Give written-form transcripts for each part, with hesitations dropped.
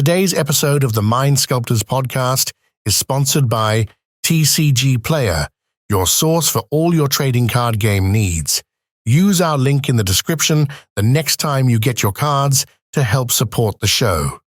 Today's episode of the Mind Sculptors podcast is sponsored by TCG Player, your source for all your trading card game needs. Use our link in the description the next time you get your cards to help support the show.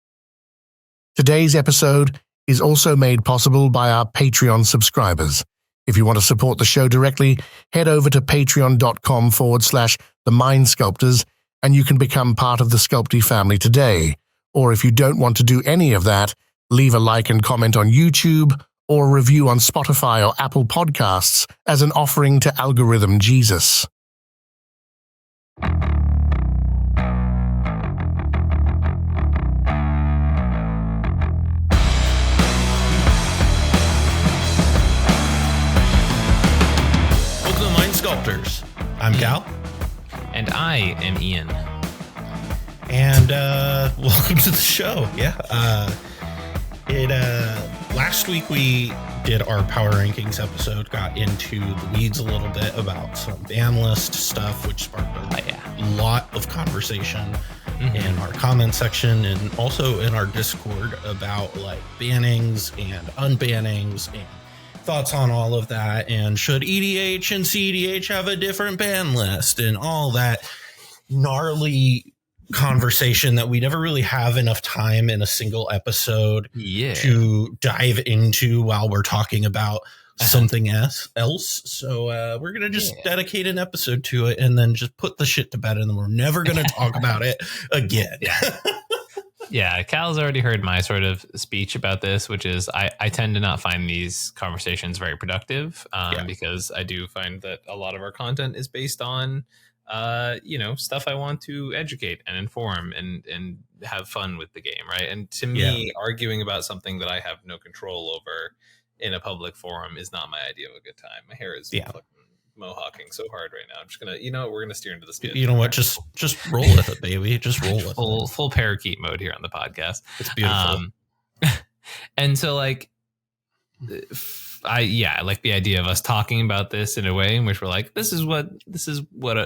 Today's episode is also made possible by our Patreon subscribers. If you want to support the show directly, head over to patreon.com/the Mind Sculptors and you can become part of the SCULPTY family today. Or if you don't want to do any of that, leave a like and comment on YouTube or a review on Spotify or Apple Podcasts as an offering to Algorithm Jesus. Welcome to Mind Sculptors. I'm Cal. And I am Ian. And welcome to the show. Last week we did our power rankings episode, got into the weeds a little bit about some ban list stuff, which sparked a lot of conversation in our comment section and also in our Discord about like bannings and unbannings and thoughts on all of that, and should EDH and cEDH have a different ban list and all that gnarly conversation that we never really have enough time in a single episode to dive into while we're talking about something else. So we're going to just dedicate an episode to it and then just put the shit to bed, and then we're never going to talk about it again. Yeah, Cal's already heard my sort of speech about this, which is I tend to not find these conversations very productive because I do find that a lot of our content is based on stuff I want to educate and inform and have fun with the game, right? And to me, arguing about something that I have no control over in a public forum is not my idea of a good time. My hair is fucking mohawking so hard right now. I'm just gonna, we're gonna steer into the skid. You know what? Just roll with it, baby. Just roll with it. Full parakeet mode here on the podcast. It's beautiful. And so like, I like the idea of us talking about this in a way in which we're like, this is what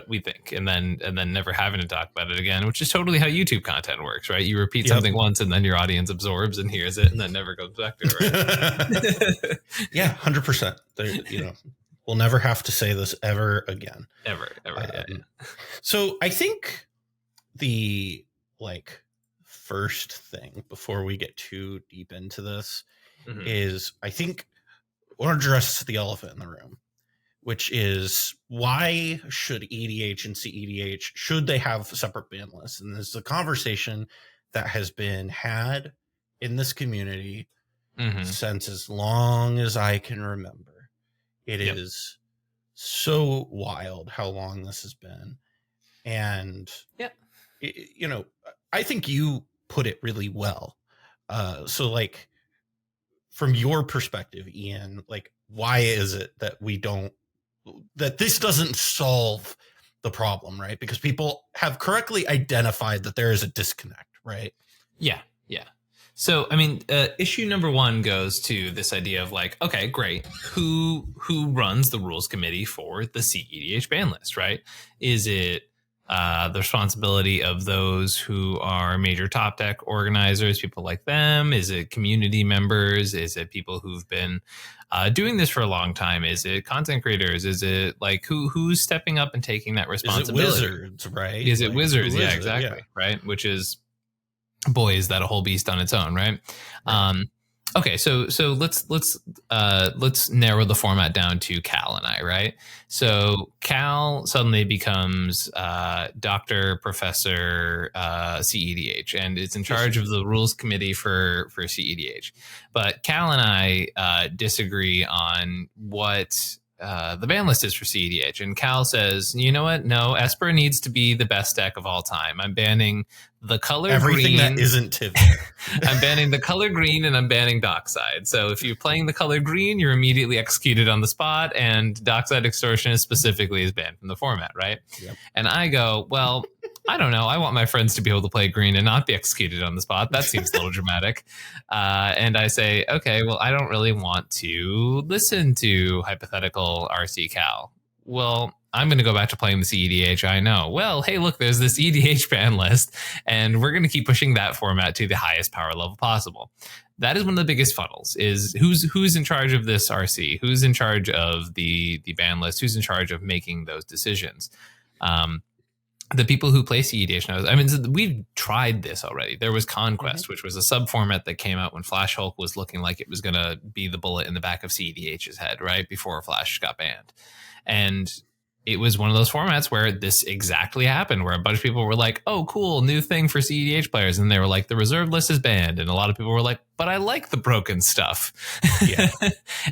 we think, and then never having to talk about it again, which is totally how YouTube content works, right? You repeat something once and then your audience absorbs and hears it and then never goes back to it, right? 100%. We'll never have to say this ever again. Ever. So I think the first thing before we get too deep into this is I think I want to address the elephant in the room, which is why should EDH and cEDH, should they have separate ban lists? And this is a conversation that has been had in this community since as long as I can remember. It is so wild how long this has been. And, I think you put it really well. So from your perspective, Ian, why is it that that this doesn't solve the problem, right? Because people have correctly identified that there is a disconnect, right? Yeah. So, I mean, issue number one goes to this idea of okay, great. Who runs the rules committee for the cEDH ban list, right? Is it the responsibility of those who are major top deck organizers, people like them? Is it community members? Is it people who've been doing this for a long time? Is it content creators? Is it who's stepping up and taking that responsibility? Is it wizards, right? Is it wizards? Yeah, exactly. Right. Which is, boy, is that a whole beast on its own, right? Okay, so let's narrow the format down to Cal and I, right? So Cal suddenly becomes Dr. Professor cEDH and is in charge of the rules committee for cEDH. But Cal and I disagree on what the ban list is for cEDH. And Cal says, you know what? No, Esper needs to be the best deck of all time. I'm banning the color everything green. That isn't Tiv. I'm banning the color green and I'm banning Dockside. So if you're playing the color green, you're immediately executed on the spot, and Dockside Extortionist specifically is banned from the format, right? Yep. And I go, well, I don't know. I want my friends to be able to play green and not be executed on the spot. That seems a little dramatic. And I say, okay, well, I don't really want to listen to hypothetical RC Cal. Well, I'm going to go back to playing the cEDH. I know. Well, hey, look, there's this EDH ban list, and we're going to keep pushing that format to the highest power level possible. That is one of the biggest funnels, is who's in charge of this RC? Who's in charge of the ban list? Who's in charge of making those decisions? The people who play cEDH knows. I mean, we've tried this already. There was Conquest, which was a sub format that came out when Flash Hulk was looking like it was going to be the bullet in the back of cEDH's head, right before Flash got banned. And it was one of those formats where this exactly happened, where a bunch of people were like, oh, cool, new thing for cEDH players. And they were like, the reserve list is banned. And a lot of people were like, but I like the broken stuff. Yeah.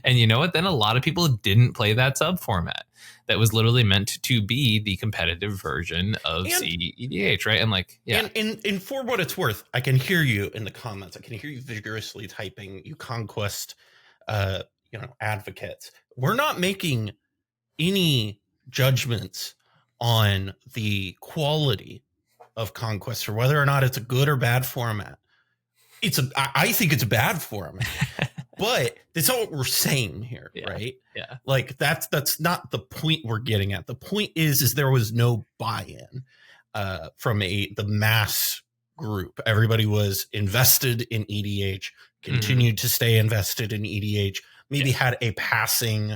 And you know what? Then a lot of people didn't play that sub format that was literally meant to be the competitive version of cEDH, right? And like, yeah. And for what it's worth, I can hear you in the comments. I can hear you vigorously typing, you Conquest, advocates. We're not making any judgments on the quality of Conquest or whether or not it's a good or bad format. I think it's a bad format, but that's not what we're saying here, right? Yeah. Like that's not the point we're getting at. The point is there was no buy-in from the mass group. Everybody was invested in EDH, continued to stay invested in EDH, maybe had a passing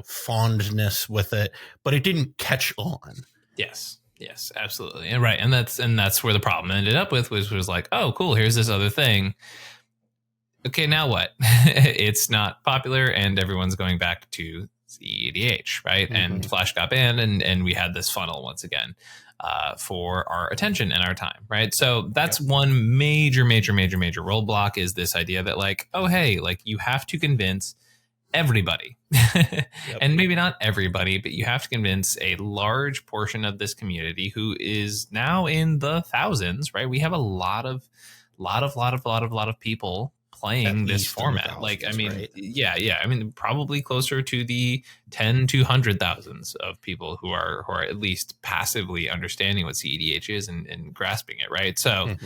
fondness with it, but it didn't catch on. Yes, absolutely. And right. And that's where the problem ended up with was like, oh, cool, here's this other thing. Okay, now what? It's not popular and everyone's going back to cEDH, right? And Flash got banned and we had this funnel once again for our attention and our time, right? So that's one major roadblock, is this idea that like, oh, hey, like you have to convince everybody and maybe not everybody, but you have to convince a large portion of this community who is now in the thousands, right? We have a lot of people playing this format. Like, I mean, right? Yeah. I mean, probably closer to the 10 to 100,000s of people who are at least passively understanding what cEDH is and grasping it, right? So,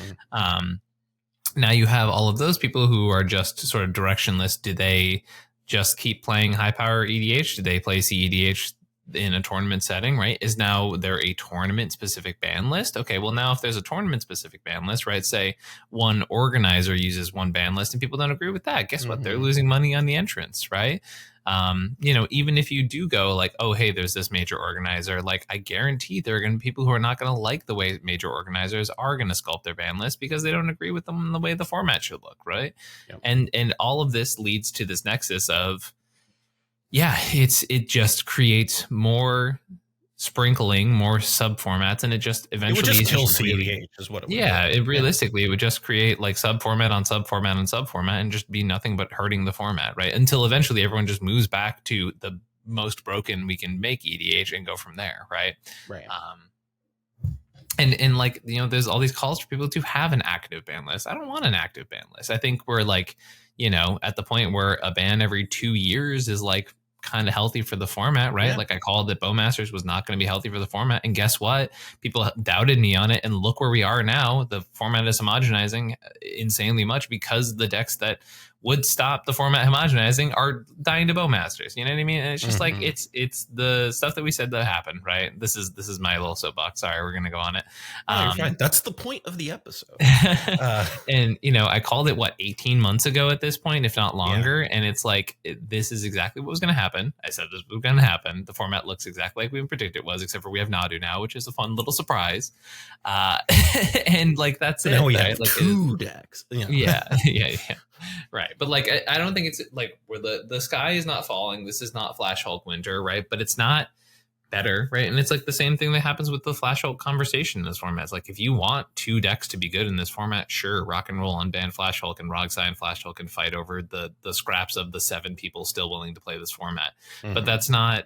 now you have all of those people who are just sort of directionless. Do they just keep playing high power EDH? Do they play cEDH in a tournament setting, right? Is now there a tournament specific ban list? Okay, well now if there's a tournament specific ban list, right, say one organizer uses one ban list and people don't agree with that, guess what? They're losing money on the entrance, right? Even if you do go like, oh, hey, there's this major organizer, like I guarantee there are going to be people who are not going to like the way major organizers are going to sculpt their ban list because they don't agree with them in the way the format should look, right? Yep. And all of this leads to this nexus of, it just creates more sprinkling, more sub formats, and it just eventually kill cEDH is what it would do. It realistically it would just create like sub format on sub format on sub format and just be nothing but hurting the format, right? Until eventually everyone just moves back to the most broken we can make EDH and go from there, right? Right. And like, there's all these calls for people to have an active ban list. I don't want an active ban list. I think we're like, at the point where a ban every 2 years is like kind of healthy for the format, right? Like I called that Bowmasters was not going to be healthy for the format, and guess what? People doubted me on it, and look where we are now. The format is homogenizing insanely much because the decks that would stop the format homogenizing are dying to Bowmasters. You know what I mean? And it's just like it's the stuff that we said that happened, right? This is my little soapbox. Sorry, we're gonna go on it. You're fine. That's the point of the episode. And I called it 18 months ago at this point, if not longer. And it's like this is exactly what was gonna happen. I said this was gonna happen. The format looks exactly like we predicted it was, except for we have Nadu now, which is a fun little surprise. And like that's it. Now we right? have like two decks. Yeah. Right. But like, I don't think it's like where the sky is not falling. This is not Flash Hulk winter, right? But it's not better, right? And it's like the same thing that happens with the Flash Hulk conversation in this format. It's like, if you want two decks to be good in this format, sure, rock and roll, unban Flash Hulk, and Rogsai and Flash Hulk and fight over the scraps of the 7 people still willing to play this format. But that's not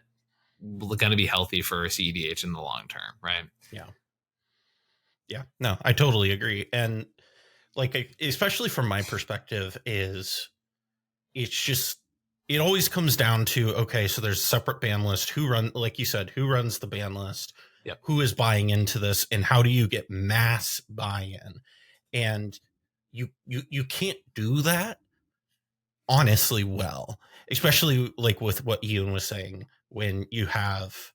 going to be healthy for cEDH in the long term, right? Yeah. No, I totally agree. And like, especially from my perspective, it's just, it always comes down to, okay, so there's a separate ban list. Like you said, who runs the ban list? Yep. Who is buying into this, and how do you get mass buy-in? And you can't do that honestly well, especially like with what Ian was saying, when you have,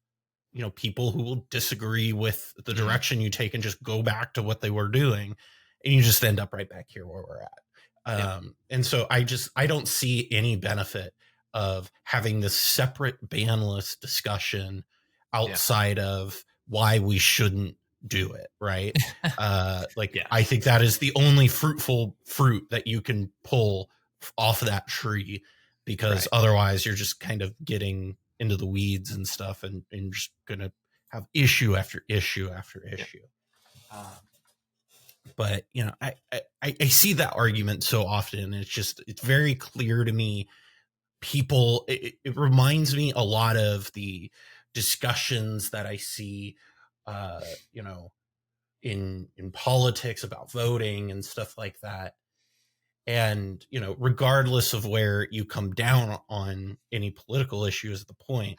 you know, people who will disagree with the direction you take and just go back to what they were doing, and you just end up right back here where we're at. And so I don't see any benefit of having this separate ban list discussion outside of why we shouldn't do it, right? I think that is the only fruitful fruit that you can pull off of that tree, because otherwise you're just kind of getting into the weeds and stuff, and just gonna have issue after issue after issue. But you know, I see that argument so often, and it's very clear to me. People, it reminds me a lot of the discussions that I see, you know, in politics about voting and stuff like that. And, you know, regardless of where you come down on any political issues, the point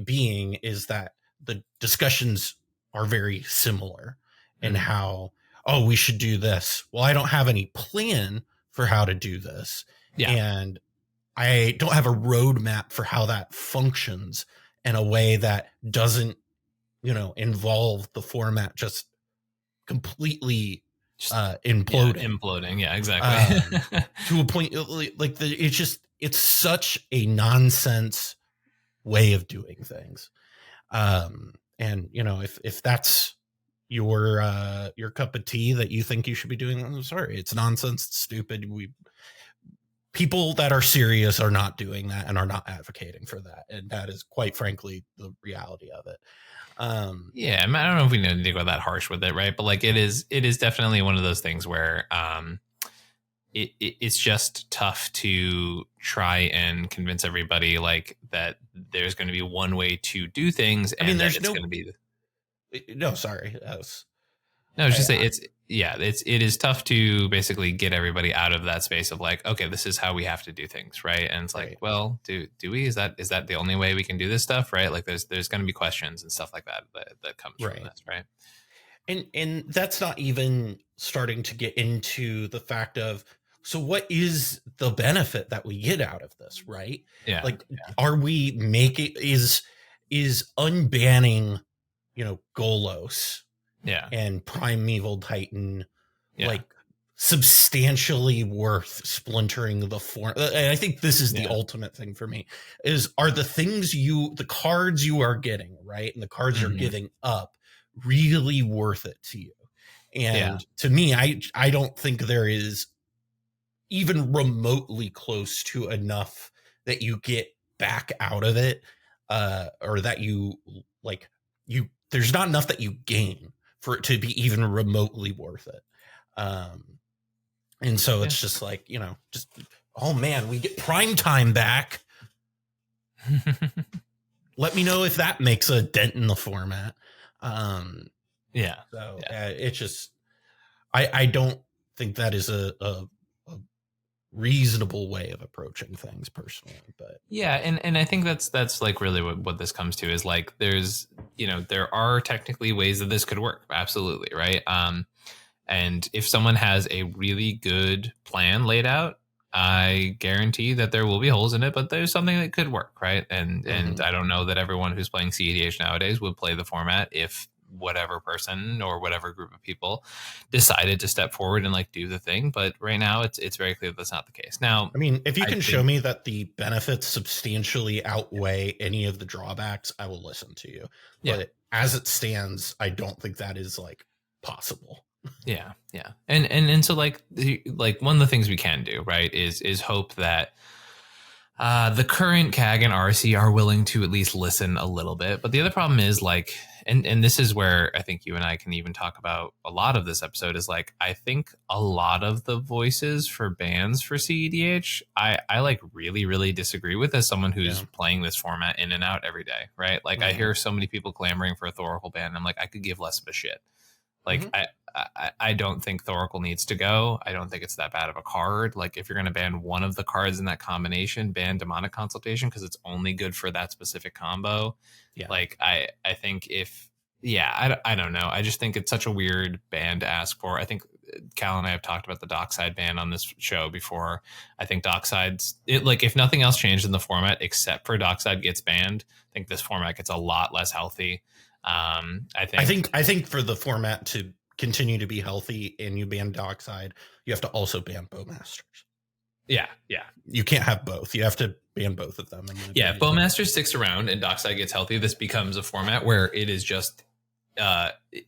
being is that the discussions are very similar in how, oh, we should do this. Well, I don't have any plan for how to do this. And I don't have a roadmap for how that functions in a way that doesn't, you know, involve the format just completely imploding. Yeah, exactly. To a point, like it's such a nonsense way of doing things. And you know, if that's your cup of tea that you think you should be doing, I'm sorry, it's nonsense, it's stupid. People that are serious are not doing that and are not advocating for that, and that is quite frankly the reality of it. I don't know if we need to go that harsh with it, right? But like it is definitely one of those things where it's just tough to try and convince everybody like that there's going to be one way to do things, and I mean, there's going to be no, sorry, no, I was just saying it is tough to basically get everybody out of that space of like, okay, this is how we have to do things, right? And it's like, well, do we? Is that the only way we can do this stuff, right? Like, there's going to be questions and stuff like that comes from this, right? And that's not even starting to get into the fact of, so what is the benefit that we get out of this, right? Are we making is unbanning, you know, Golos and Primeval Titan like substantially worth splintering the form? And I think this is the ultimate thing for me, are the cards you are getting, right, and the cards you're giving up really worth it to you? And to me, I don't think there is even remotely close to enough that you get back out of it, or that there's not enough that you gain for it to be even remotely worth it. And so it's just like, you know, just, oh man, we get prime time back. Let me know if that makes a dent in the format. It's just, I don't think that is a reasonable way of approaching things personally. But and I think that's like really what this comes to is like, there's, you know, there are technically ways that this could work, absolutely, right? And if someone has a really good plan laid out, I guarantee that there will be holes in it, but there's something that could work, right? And I don't know that everyone who's playing cEDH nowadays would play the format if whatever person or whatever group of people decided to step forward and like do the thing. But right now it's very clear that's not the case. Now, I mean, if you can show me that the benefits substantially outweigh any of the drawbacks, I will listen to you. But as it stands, I don't think that is like possible. And so like one of the things we can do, right, is hope that the current CAG and RC are willing to at least listen a little bit. But the other problem is like, and this is where I think you and I can even talk about a lot of this episode, is like, I think a lot of the voices for bans for cEDH, I like really, really disagree with, as someone who's playing this format in and out every day, right? Like I hear so many people clamoring for a Thoracle ban. I'm like, I could give less of a shit. Like I don't think Thoracle needs to go. I don't think it's that bad of a card. Like if you're going to ban one of the cards in that combination, ban Demonic Consultation because it's only good for that specific combo. Like I think if I don't know. I just think it's such a weird ban to ask for. I think Cal and I have talked about the Dockside ban on this show before. I think Dockside's like, if nothing else changed in the format except for Dockside gets banned, I think this format gets a lot less healthy. I think for the format to continue to be healthy and you ban Dockside, you have to also ban Bowmasters. Yeah. You can't have both. You have to ban both of them. Yeah, if Bowmaster sticks around and Dockside gets healthy, this becomes a format where it is just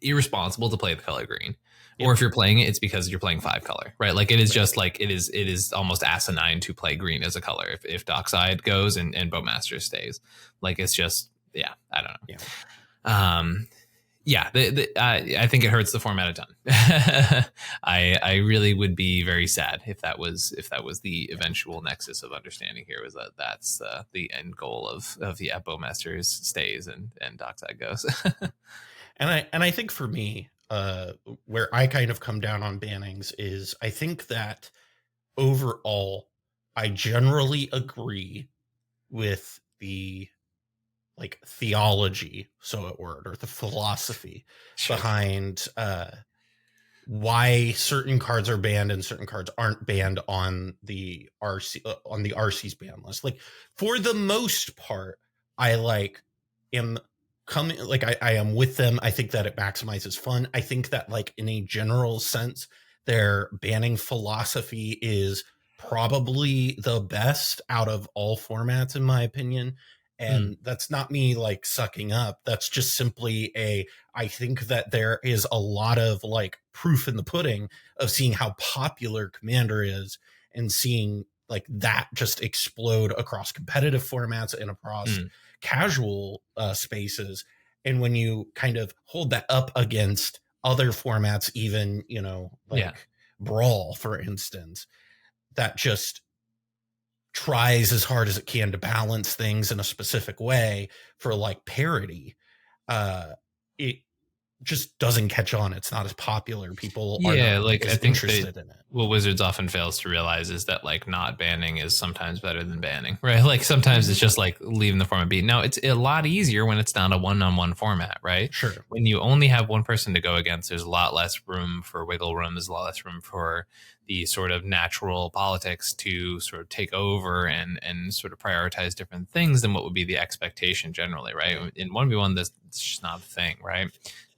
irresponsible to play the color green. Yeah. Or if you're playing it, it's because you're playing 5 color, right? Like it is just like it is almost asinine to play green as a color if Dockside goes and Bowmaster stays. Like it's just, yeah, I don't know. Yeah. I think it hurts the format a ton. I really would be very sad if that was the eventual nexus of understanding here, was that's the end goal of Bowmasters stays and Dockside goes. and I think for me, where I kind of come down on bannings is I think that overall I generally agree with the like theology, so it word, or the philosophy behind why certain cards are banned and certain cards aren't banned on the RC's ban list. Like for the most part, I am with them. I think that it maximizes fun. I think that like in a general sense, their banning philosophy is probably the best out of all formats, in my opinion. And that's not me like sucking up. That's just simply I think that there is a lot of like proof in the pudding of seeing how popular Commander is and seeing like that just explode across competitive formats and across casual spaces. And when you kind of hold that up against other formats, even, Brawl, for instance, that just tries as hard as it can to balance things in a specific way for like parity, it just doesn't catch on. It's not as popular. People are not like as I think interested in it. What Wizards often fails to realize is that like not banning is sometimes better than banning, right? Like sometimes it's just like leaving the format be. Now it's a lot easier when it's not a one-on-one format, right? Sure. When you only have one person to go against, there's a lot less room for wiggle room. There's a lot less room for the sort of natural politics to sort of take over and sort of prioritize different things than what would be the expectation generally, right? In 1v1, it's just not a thing, right?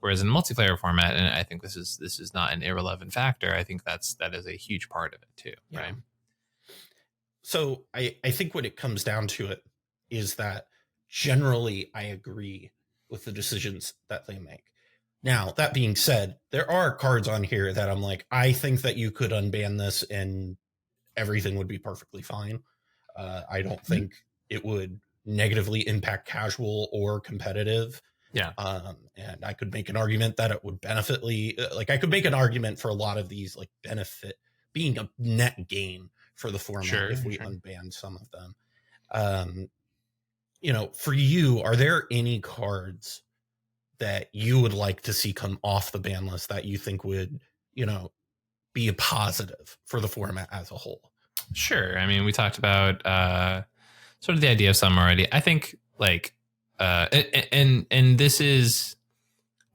Whereas in multiplayer format, and I think this is not an irrelevant factor, I think that is a huge part of it too, right? So I think what it comes down to it is that generally I agree with the decisions that they make. Now, that being said, there are cards on here that I'm like, I think that you could unban this and everything would be perfectly fine. I don't think it would negatively impact casual or competitive. Yeah. And I could make an argument that it would I could make an argument for a lot of these like benefit being a net gain for the format if we unbanned some of them. For you, are there any cards that you would like to see come off the ban list that you think would, be a positive for the format as a whole? Sure. I mean, we talked about sort of the idea of some already. I think like and this is,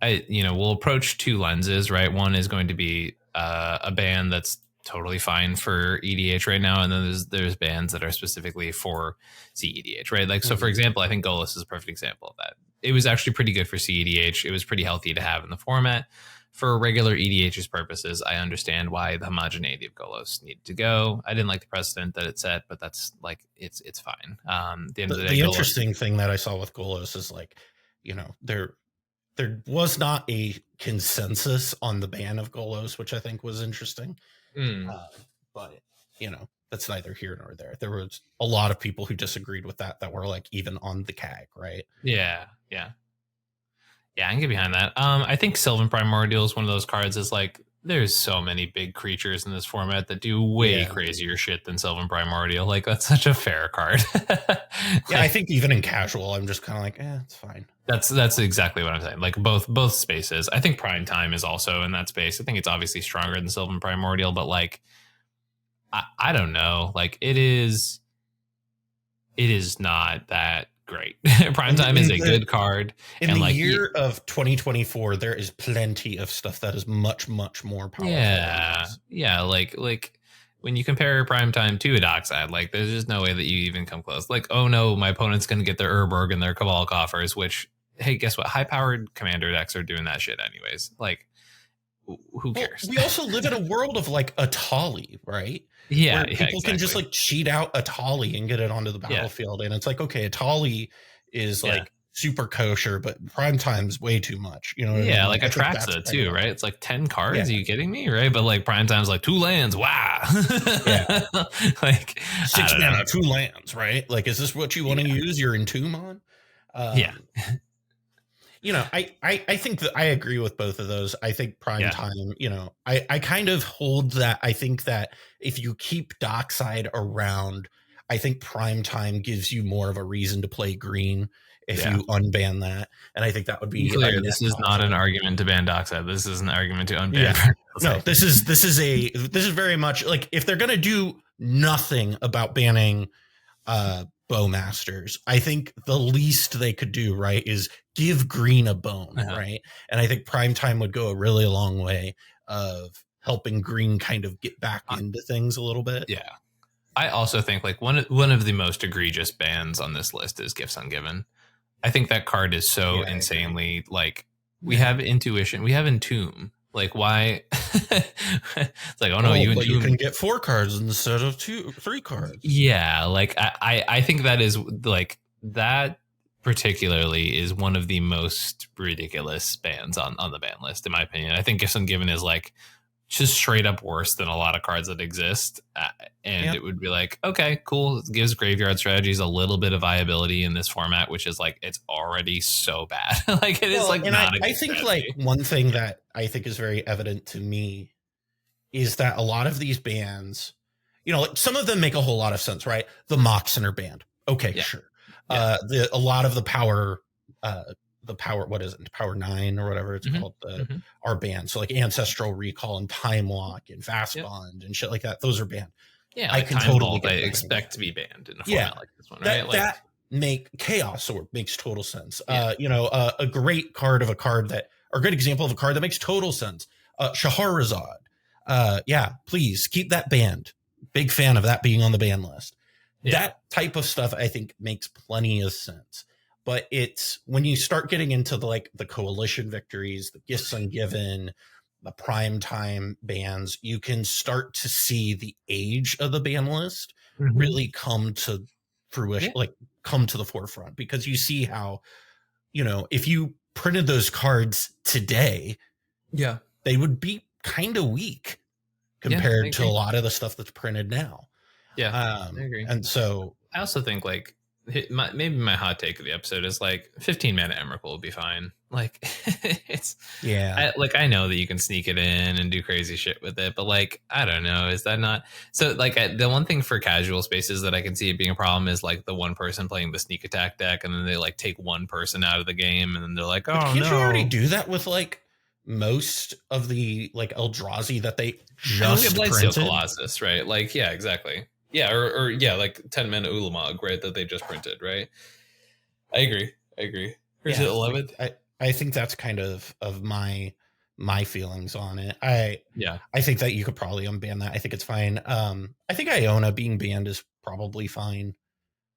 we'll approach 2 lenses, right? One is going to be a ban that's totally fine for EDH right now, and then there's bans that are specifically for cEDH, right? Like, so for example, I think Golos is a perfect example of that. It was actually pretty good for cEDH. It was pretty healthy to have in the format. For regular EDH's purposes, I understand why the homogeneity of Golos needed to go. I didn't like the precedent that it set, but that's like it's fine. At the end of the day, interesting thing that I saw with Golos is like, there was not a consensus on the ban of Golos, which I think was interesting. But that's neither here nor there. There was a lot of people who disagreed with that were like even on the CAG, right? Yeah, I can get behind that. I think Sylvan Primordial is one of those cards is like, there's so many big creatures in this format that do way crazier shit than Sylvan Primordial. Like, that's such a fair card. I think even in casual, I'm just kind of like, it's fine. That's exactly what I'm saying. Like both spaces. I think Prime Time is also in that space. I think it's obviously stronger than Sylvan Primordial, but like, I don't know. Like it is not that great. Primetime is a good card. In the year of 2024, there is plenty of stuff that is much, much more powerful. Yeah. Like when you compare Primetime to a Dockside, like there's just no way that you even come close. Like, oh no, my opponent's going to get their Urborg and their Cabal Coffers, which, hey, guess what? High-powered commander decks are doing that shit anyways. Like, who cares? We also live in a world of like Atali, right? Yeah, where people can just like cheat out Atali and get it onto the battlefield, and it's like, okay, Atali is like super kosher, but Primetime's way too much. You know what I mean? Like Atraxa too, right? It's like 10 cards. Are you kidding me? Right? But like Primetime's like 2 lands. Wow. Like 6 mana, 2 lands, right? Like, is this what you want to use your Entomb on? You know, I think that I agree with both of those. I think Primetime, you know, I kind of hold that. I think that if you keep Dockside around, I think Primetime gives you more of a reason to play green if you unban that. And I think that would be clear. This is not an argument to ban Dockside. This is an argument to unban. No, this is very much like, if they're going to do nothing about banning Bowmasters, I think the least they could do, right, is give green a bone, right? And I think Primetime would go a really long way of helping green kind of get back into things a little bit. Yeah. I also think like one of the most egregious bans on this list is Gifts Ungiven. I think that card is so insanely like, we have Intuition, we have Entomb. Like, why? It's like, oh no, you can get 4 cards instead of 3 cards. Yeah, like I think that is like, that particularly is one of the most ridiculous bans on the ban list, in my opinion. I think Gifts Ungiven is like just straight up worse than a lot of cards that exist. And it would be like, okay, cool. It gives graveyard strategies a little bit of viability in this format, which is like, it's already so bad. Like it is like, and not I think like one thing that I think is very evident to me is that a lot of these bans, you know, like some of them make a whole lot of sense, right? The Mox Center band. Okay, sure. A lot of the power, what is it? Power 9 or whatever it's called, are banned. So like Ancestral Recall and Time Lock and Fast Bond and shit like that. Those are banned. Yeah, I like can totally expect to be banned in a format like this one, right? That Chaos Sword makes total sense. You know, a great card of a card that, or a good example of a card that makes total sense. Shahrazad. Please keep that banned. Big fan of that being on the ban list. That type of stuff I think makes plenty of sense. But it's when you start getting into the coalition victories, the Gifts Ungiven, the Primetime bans, you can start to see the age of the ban list really come to fruition, like come to the forefront, because you see how, you know, if you printed those cards today, they would be kind of weak compared to a lot of the stuff that's printed now. I agree. And so I also think like maybe my hot take of the episode is like 15 mana Emrakul will be fine. Like it's I know that you can sneak it in and do crazy shit with it, but like I don't know, is that not so? Like the one thing for casual spaces that I can see it being a problem is like the one person playing the sneak attack deck, and then they like take one person out of the game, and then they're like, oh no. Can't you already do that with like most of the like Eldrazi that they just printed? Colossus, right? Like exactly. Yeah, or like 10 mana Ulamog, right? That they just printed, right? I agree. Here's it 11th. I think that's kind of my feelings on it. I think that you could probably unban that. I think it's fine. I think Iona being banned is probably fine.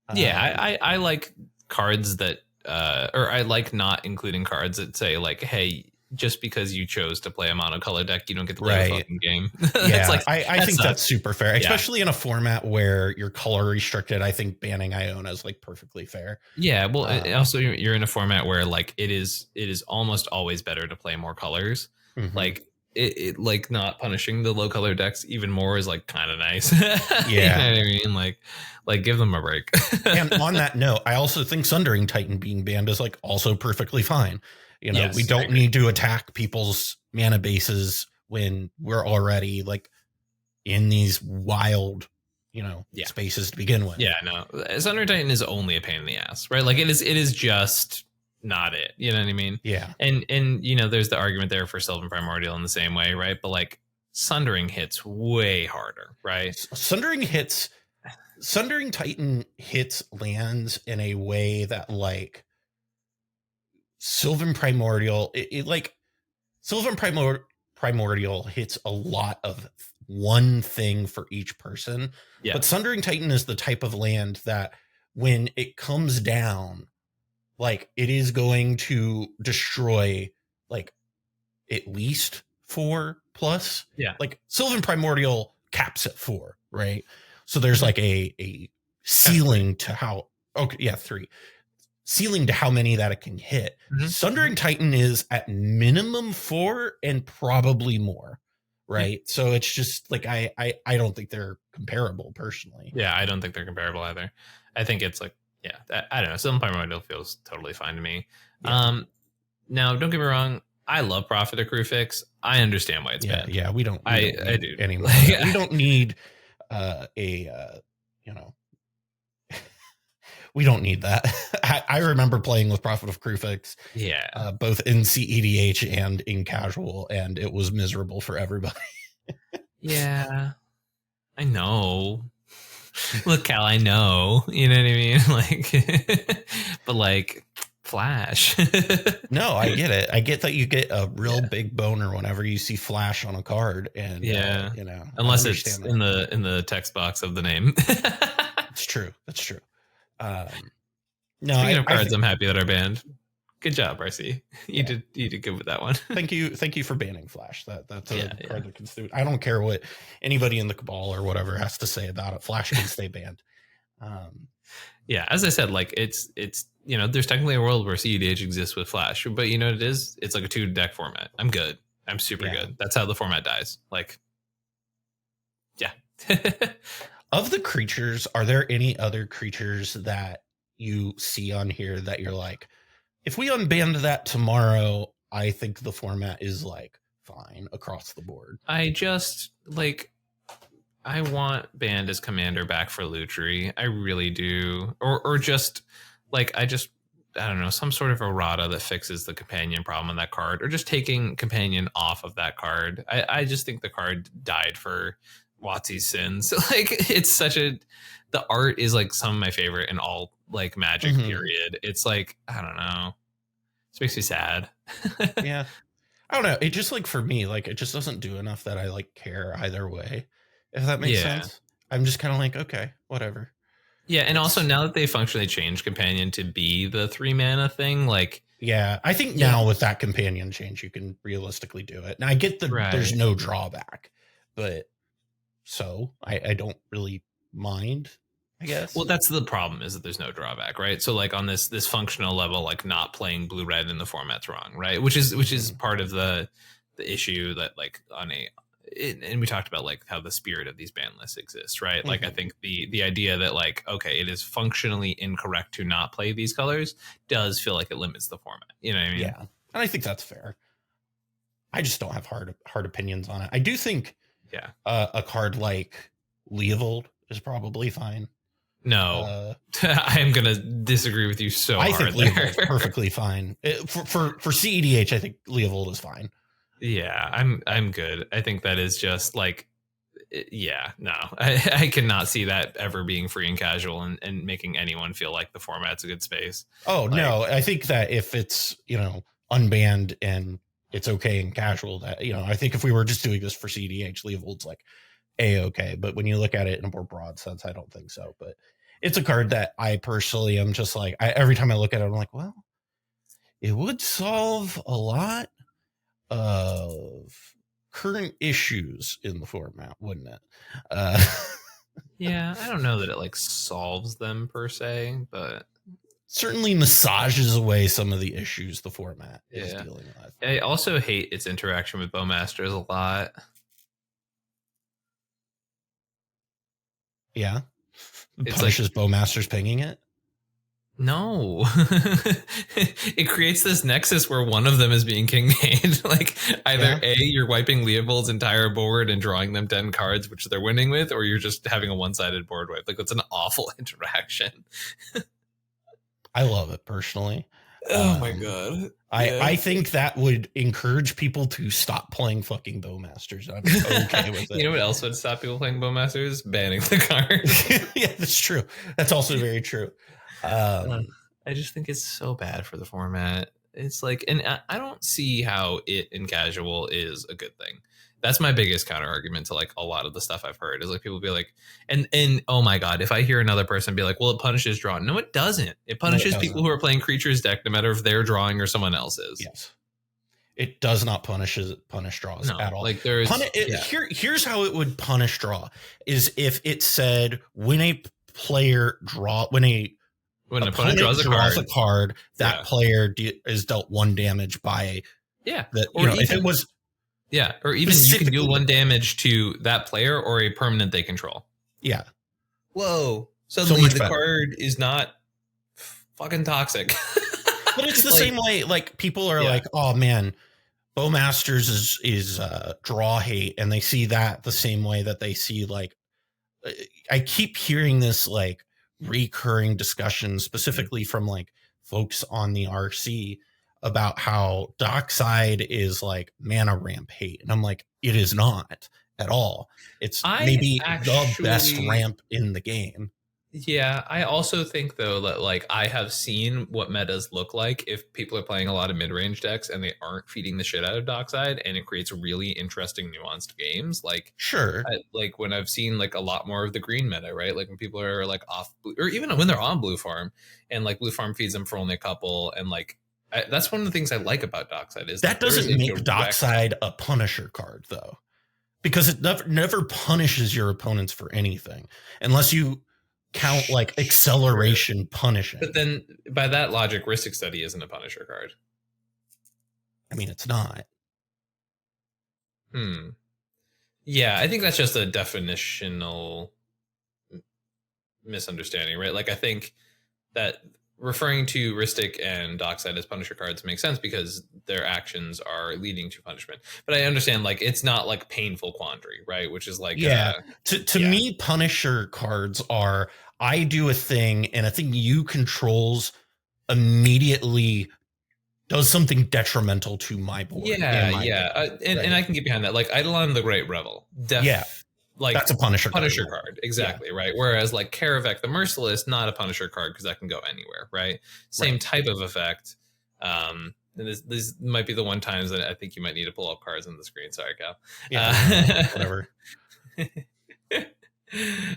I like cards that or I like not including cards that say like, hey, just because you chose to play a monocolor deck, you don't get to play a fucking game. It's like, I think that's super fair, especially in a format where you're color restricted. I think banning Iona is like perfectly fair. Yeah, well, also you're in a format where like it is almost always better to play more colors. Like it like not punishing the low color decks even more is like kind of nice. You know what I mean? Like give them a break. And on that note, I also think Sundering Titan being banned is like also perfectly fine. You know, we don't need to attack people's mana bases when we're already like in these wild, you know, spaces to begin with. Yeah, no, Sundering Titan is only a pain in the ass, right? Like it is just not it. You know what I mean? Yeah. And you know, there's the argument there for Sylvan Primordial in the same way, right? But like Sundering hits way harder, right? Sundering hits Sundering Titan hits lands in a way that like Sylvan Primordial, Sylvan Primordial hits a lot of one thing for each person. Yeah. But Sundering Titan is the type of land that when it comes down, like it is going to destroy like at least 4+. Yeah. Like Sylvan Primordial caps at 4, right? So there's like a ceiling to how, okay, yeah, 3. Ceiling to how many that it can hit. Sundering Titan is at minimum 4 and probably more, right? So it's just like I don't think they're comparable personally. Yeah, I don't think they're comparable either. I think it's like, yeah, I don't know. Sylvan Primordial feels totally fine to me. Yeah. Now, don't get me wrong. I love Prophet Accrue Fix. I understand why it's bad. Yeah, we don't I do anymore. We don't need we don't need that. I remember playing with Prophet of Crufix, both in cEDH and in casual, and it was miserable for everybody. Yeah, I know. Look, Cal, I know. You know what I mean? Like, but like Flash. No, I get it. I get that you get a real big boner whenever you see Flash on a card, and you know, unless it's in the text box of the name. It's true. That's true. No, speaking of cards, I'm happy that our banned. Good job, RC. You did good with that one. Thank you for banning Flash. That's a card that can stay. I don't care what anybody in the Cabal or whatever has to say about it. Flash can stay banned. Yeah, as I said, like it's you know, there's technically a world where cEDH exists with Flash, but you know what it is? It's like a 2-deck format. I'm good. I'm super good. That's how the format dies. Like, yeah. Of the creatures, are there any other creatures that you see on here that you're like, if we unbanned that tomorrow, I think the format is like fine across the board? I just like, I want Banned as Commander back for Lutri. I really do. Or just like, I don't know, some sort of errata that fixes the companion problem on that card, or just taking companion off of that card. I just think the card died for WotC's sins. Like, it's such the art is like some of my favorite in all like Magic period. It's like, I don't know. This makes me sad. Yeah. I don't know. It just like, for me, like, it just doesn't do enough that I like care either way. If that makes sense. I'm just kind of like, okay, whatever. Yeah, and also now that they functionally changed Companion to be the 3-mana thing, like... Yeah, I think now with that Companion change, you can realistically do it. Now, I get there's no drawback, but so I don't really mind, I guess. Well, that's the problem, is that there's no drawback, right? So like on this functional level, like not playing blue-red in the format's wrong, right? Which is part of the issue that like on a... and we talked about like how the spirit of these ban lists exists, right? Like, I think the idea that like, okay, it is functionally incorrect to not play these colors does feel like it limits the format. You know what I mean? Yeah. And I think that's fair. I just don't have hard opinions on it. I do think a card like Leovold is probably fine. No, I'm going to disagree with you so hard. I think Leovold's perfectly fine. For cEDH, I think Leovold is fine. Yeah, I'm good. I think that is just like, no, I cannot see that ever being free and casual and making anyone feel like the format's a good space. Oh, like, no, I think that if it's, you know, unbanned and it's okay and casual, that, you know, I think if we were just doing this for cEDH, Leovold's like A-okay. But when you look at it in a more broad sense, I don't think so. But it's a card that I personally am just like, every time I look at it, I'm like, well, it would solve a lot of current issues in the format, wouldn't it? Yeah, I don't know that it like solves them per se, but certainly massages away some of the issues the format is dealing with. I also hate its interaction with Bowmasters a lot. Yeah, it punishes like, Bowmasters pinging it. No, it creates this nexus where one of them is being king made. Like either A, you're wiping Leovold's entire board and drawing them 10 cards, which they're winning with, or you're just having a one-sided board wipe. Like, that's an awful interaction. I love it personally. Oh my god. I think that would encourage people to stop playing fucking Bowmasters. I'm okay with it. You know what else would stop people playing Bowmasters? Banning the card. Yeah, that's true. That's also very true. I just think it's so bad for the format. It's like, and I don't see how it in casual is a good thing. That's my biggest counter argument to like a lot of the stuff I've heard is like people be like, and oh my god, if I hear another person be like, well, it punishes draw. No, it doesn't. It punishes people who are playing creatures deck, no matter if they're drawing or someone else's. Yes, it does not punish draws at all. Like there's here's how it would punish draw is if it said when a player when an opponent draws a card, that player is dealt 1 damage by if it was. Yeah, or even you can deal 1 damage to that player or a permanent they control. Yeah. Whoa. Suddenly the card is not fucking toxic. But it's the same way, like, people are like, oh, man, Bowmasters is draw hate, and they see that the same way that they see, like, I keep hearing this, like, recurring discussion, specifically from, like, folks on the RC, about how Dockside is like mana ramp hate. And I'm like, it is not at all. It's maybe the best ramp in the game. Yeah, I also think though that like I have seen what metas look like if people are playing a lot of mid-range decks and they aren't feeding the shit out of Dockside, and it creates really interesting nuanced games. Like like when I've seen like a lot more of the green meta, right? Like when people are like off blue, or even when they're on blue farm and like blue farm feeds them for only a couple, and like that's one of the things I like about Dockside is that doesn't make Dockside a Punisher card though, because it never punishes your opponents for anything unless you count like acceleration punishing. But then by that logic, Rhystic Study isn't a Punisher card. I mean, it's not. Yeah, I think that's just a definitional misunderstanding, right? Like I think that referring to Rhystic and Dockside as Punisher cards makes sense because their actions are leading to punishment. But I understand, like, it's not like painful quandary, right? Which is like, to me, Punisher cards are, I do a thing and a thing you controls immedately does something detrimental to my board. And I can get behind that. Like Eidolon the Great Revel. Like that's a Punisher card. Exactly. Right. Whereas like Karavek the Merciless, not a Punisher card because that can go anywhere. Right. Same type of effect. And this might be the one times that I think you might need to pull up cards on the screen. Sorry, Cal. Whatever.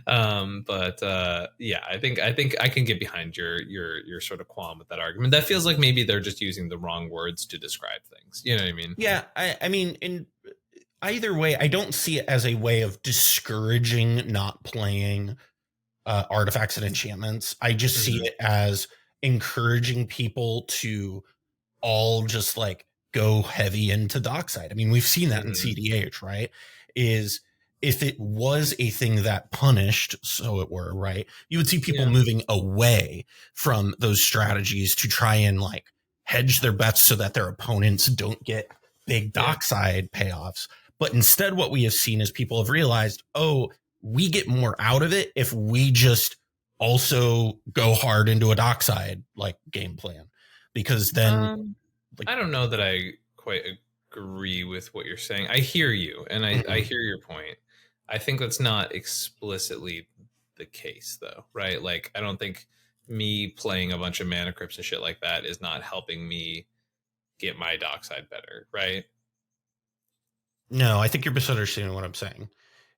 I think I can get behind your sort of qualm with that argument. That feels like maybe they're just using the wrong words to describe things. You know what I mean? Yeah. I mean, in either way, I don't see it as a way of discouraging not playing artifacts and enchantments. I just see it as encouraging people to all just like go heavy into Dockside. I mean, we've seen that in cEDH, right? Is if it was a thing that punished, so it were, right? You would see people moving away from those strategies to try and like hedge their bets so that their opponents don't get big Dockside payoffs. But instead, what we have seen is people have realized, oh, we get more out of it if we just also go hard into a Dockside like game plan, because then I don't know that I quite agree with what you're saying. I hear you, and I hear your point. I think that's not explicitly the case, though, right? Like, I don't think me playing a bunch of mana crypts and shit like that is not helping me get my Dockside better, right? No, I think you're misunderstanding what I'm saying.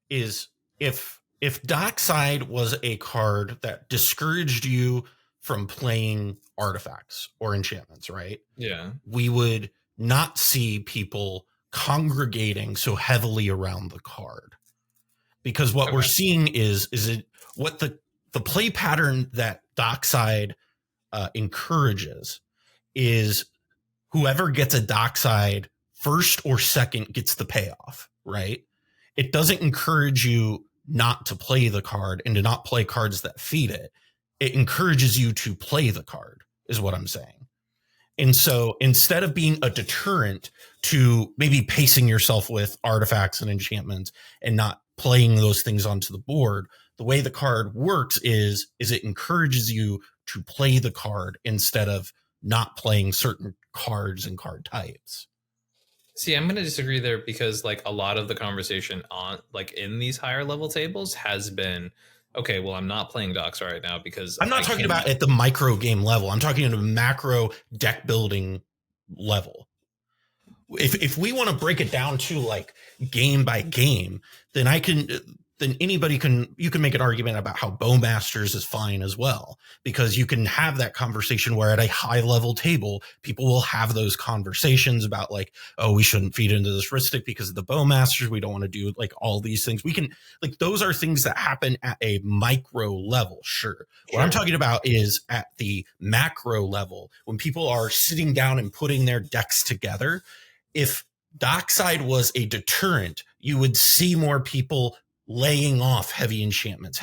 Is if Dockside was a card that discouraged you from playing artifacts or enchantments, right? Yeah. We would not see people congregating so heavily around the card. Because what we're seeing is it what the play pattern that Dockside encourages is whoever gets a Dockside first or second gets the payoff, right? It doesn't encourage you not to play the card and to not play cards that feed it. It encourages you to play the card, is what I'm saying. And so instead of being a deterrent to maybe pacing yourself with artifacts and enchantments and not playing those things onto the board, the way the card works is it encourages you to play the card instead of not playing certain cards and card types. See, I'm going to disagree there because like a lot of the conversation on like in these higher level tables has been, okay, well, I'm not playing Doxa right now because I'm not talking about at the micro game level. I'm talking at a macro deck building level. If we want to break it down to like game by game, then anybody can make an argument about how Bowmasters is fine as well, because you can have that conversation where at a high level table, people will have those conversations about like, oh, we shouldn't feed into this Ristic because of the Bowmasters. We don't want to do like all these things. We can like, those are things that happen at a micro level. Sure. What I'm talking about is at the macro level, when people are sitting down and putting their decks together. If Dockside was a deterrent, you would see more people laying off heavy enchantments,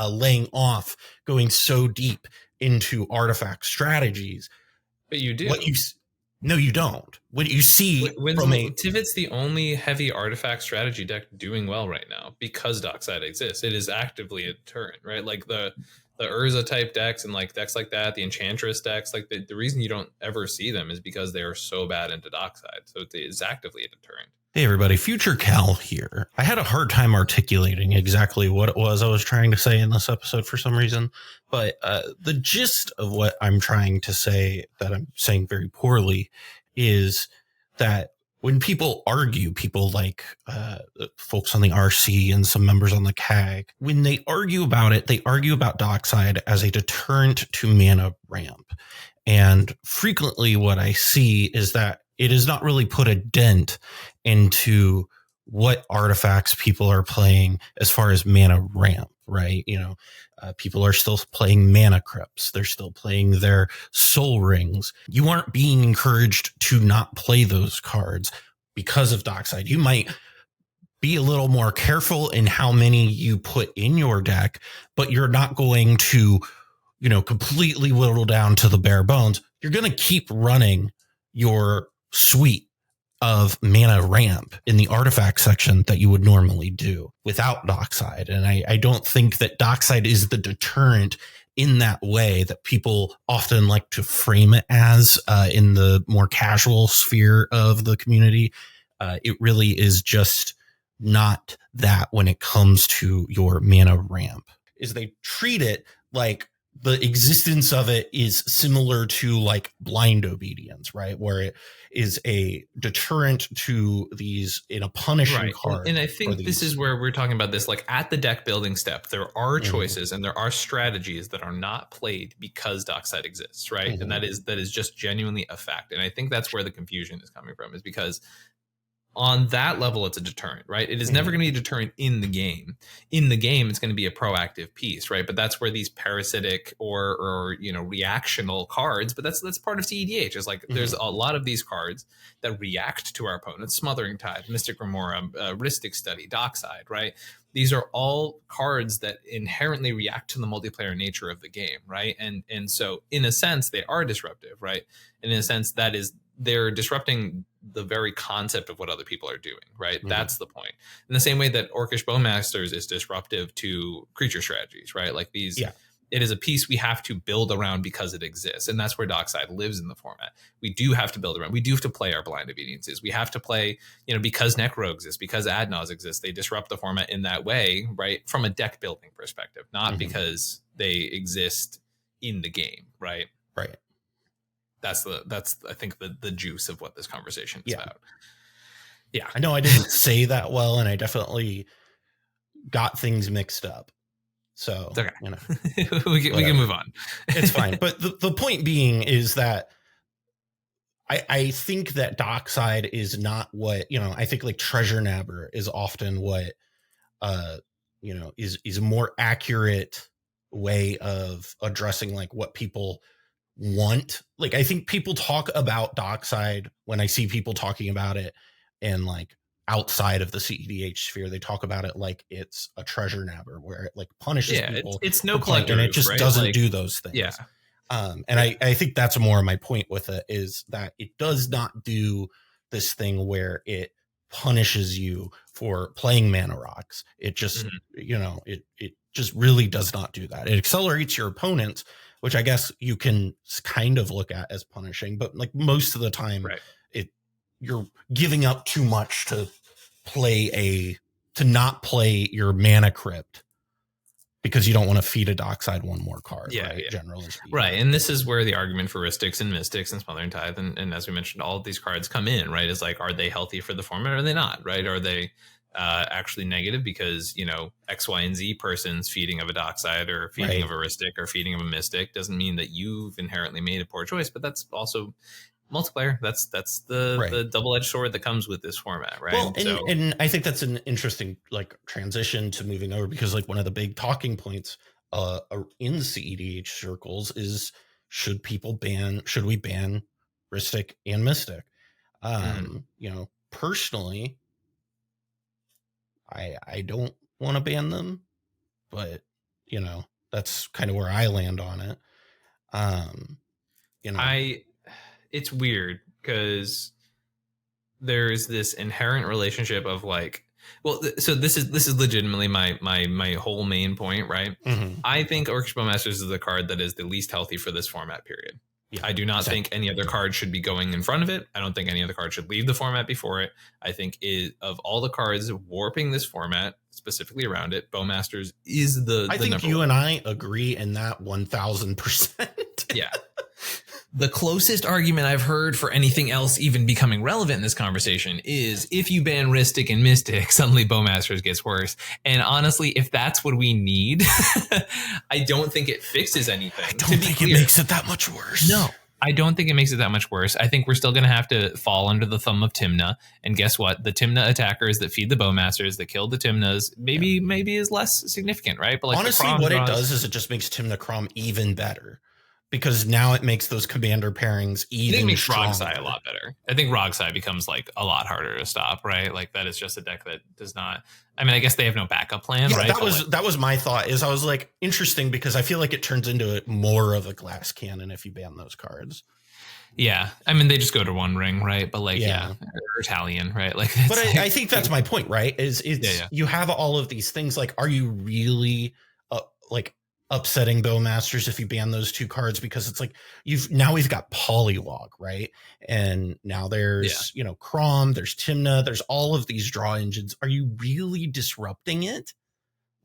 laying off going so deep into artifact strategies. But you do. No, you don't. What you see Tivit's the only heavy artifact strategy deck doing well right now because Dockside exists. It is actively a deterrent, right? Like the Urza type decks and like decks like that, the Enchantress decks, like the reason you don't ever see them is because they are so bad into Dockside. So it is actively a deterrent. Hey everybody, Future Cal here. I had a hard time articulating exactly what it was I was trying to say in this episode for some reason, but the gist of what I'm trying to say that I'm saying very poorly is that when people argue, people like folks on the RC and some members on the CAG, when they argue about it, they argue about Dockside as a deterrent to mana ramp. And frequently what I see is that it has not really put a dent into what artifacts people are playing as far as mana ramp, right? People are still playing mana crypts. They're still playing their soul rings. You aren't being encouraged to not play those cards because of Dockside. You might be a little more careful in how many you put in your deck, but you're not going to, completely whittle down to the bare bones. You're going to keep running your suite of mana ramp in the artifact section that you would normally do without Dockside. And I don't think that Dockside is the deterrent in that way that people often like to frame it as in the more casual sphere of the community. It really is just not that when it comes to your mana ramp. Is they treat it like the existence of it is similar to like blind obedience, right? Where it is a deterrent to these in a punishing card. And I think this is where we're talking about this, like at the deck building step, there are choices and there are strategies that are not played because Dockside exists, right? And that is just genuinely a fact. And I think that's where the confusion is coming from, is because on that level, it's a deterrent, right? It is never going to be a deterrent in the game. In the game, it's going to be a proactive piece, right? But that's where these parasitic or reactional cards, but that's part of cEDH. It's like there's a lot of these cards that react to our opponents: Smothering Tide, Mystic Remora, Ristic Study, Dockside, right? These are all cards that inherently react to the multiplayer nature of the game, right? And so in a sense, they are disruptive, right? And in a sense, they're disrupting the very concept of what other people are doing, right? That's the point. In the same way that Orcish Bowmasters is disruptive to creature strategies, right? Like these, it is a piece we have to build around because it exists. And that's where Dockside lives in the format. We do have to build around. We do have to play our blind obediences. We have to play, because Necro exists, because Adnaz exists, they disrupt the format in that way, right? From a deck building perspective, not because they exist in the game, right? Right. That's I think the juice of what this conversation is about. Yeah. I know I didn't say that well, and I definitely got things mixed up. So, okay. we can move on. It's fine. But the point being is that I think that Dockside is not what, I think like Treasure Nabber is often what, is a more accurate way of addressing like what people want. Like, I think people talk about Dockside when I see people talking about it and like outside of the cEDH sphere, they talk about it like it's a treasure nabber where it like punishes people. It's no collector, and it just doesn't do those things. Yeah. And I think that's more my point with it, is that it does not do this thing where it punishes you for playing mana rocks. It just, it just really does not do that. It accelerates your opponents which I guess you can kind of look at as punishing, but like most of the time, you're giving up too much to not play your mana crypt because you don't want to feed a dockside one more card, right? Generally speaking. Right. And this is where the argument for Ristics and Mystics and Smothering Tithe, and as we mentioned, all of these cards come in, right? Is like, are they healthy for the format or are they not, right? Are they actually negative because, you know, X, Y, and Z person's feeding of a dockside or feeding of a Ristic or feeding of a Mystic doesn't mean that you've inherently made a poor choice, but that's also multiplayer. That's the double-edged sword that comes with this format, right? Well, and I think that's an interesting like transition to moving over, because like one of the big talking points in cEDH circles is should we ban Ristic and Mystic? You know, personally, I don't want to ban them, but you know, that's kind of where I land on it. You know, it's weird because there's this inherent relationship of like, well, so this is legitimately my whole main point, right? I think Orcish Bowmasters is the card that is the least healthy for this format period. I do not think any other card should be going in front of it. I don't think any other card should leave the format before it. I think of all the cards warping this format, specifically around it, Bowmasters is I think you and I agree in that 1000%. Yeah. The closest argument I've heard for anything else even becoming relevant in this conversation is if you ban Ristic and Mystic, suddenly Bowmasters gets worse. And honestly, if that's what we need, I don't think it fixes anything. I don't think it makes it that much worse. No, I don't think it makes it that much worse. I think we're still going to have to fall under the thumb of Tymna. And guess what? The Tymna attackers that feed the Bowmasters, that kill the Tymnas, maybe is less significant, right? But like honestly, what it does is it just makes Tymna Crom even better. Because now it makes those commander pairings even. I think it makes Rogsai a lot better. I think Rogsai becomes like a lot harder to stop, right? Like that is just a deck that does not. I mean, I guess they have no backup plan, right? That was my thought. Is I was like interesting because I feel like it turns into more of a glass cannon if you ban those cards. Yeah, I mean they just go to one ring, right? But like or Italian, right? Like, but I think that's my point, right? Is you have all of these things. Like, are you really like upsetting Bowmasters if you ban those two cards? Because it's like we've got Polywog, right? And now there's you know, Crom, there's Tymna, there's all of these draw engines. Are you really disrupting it?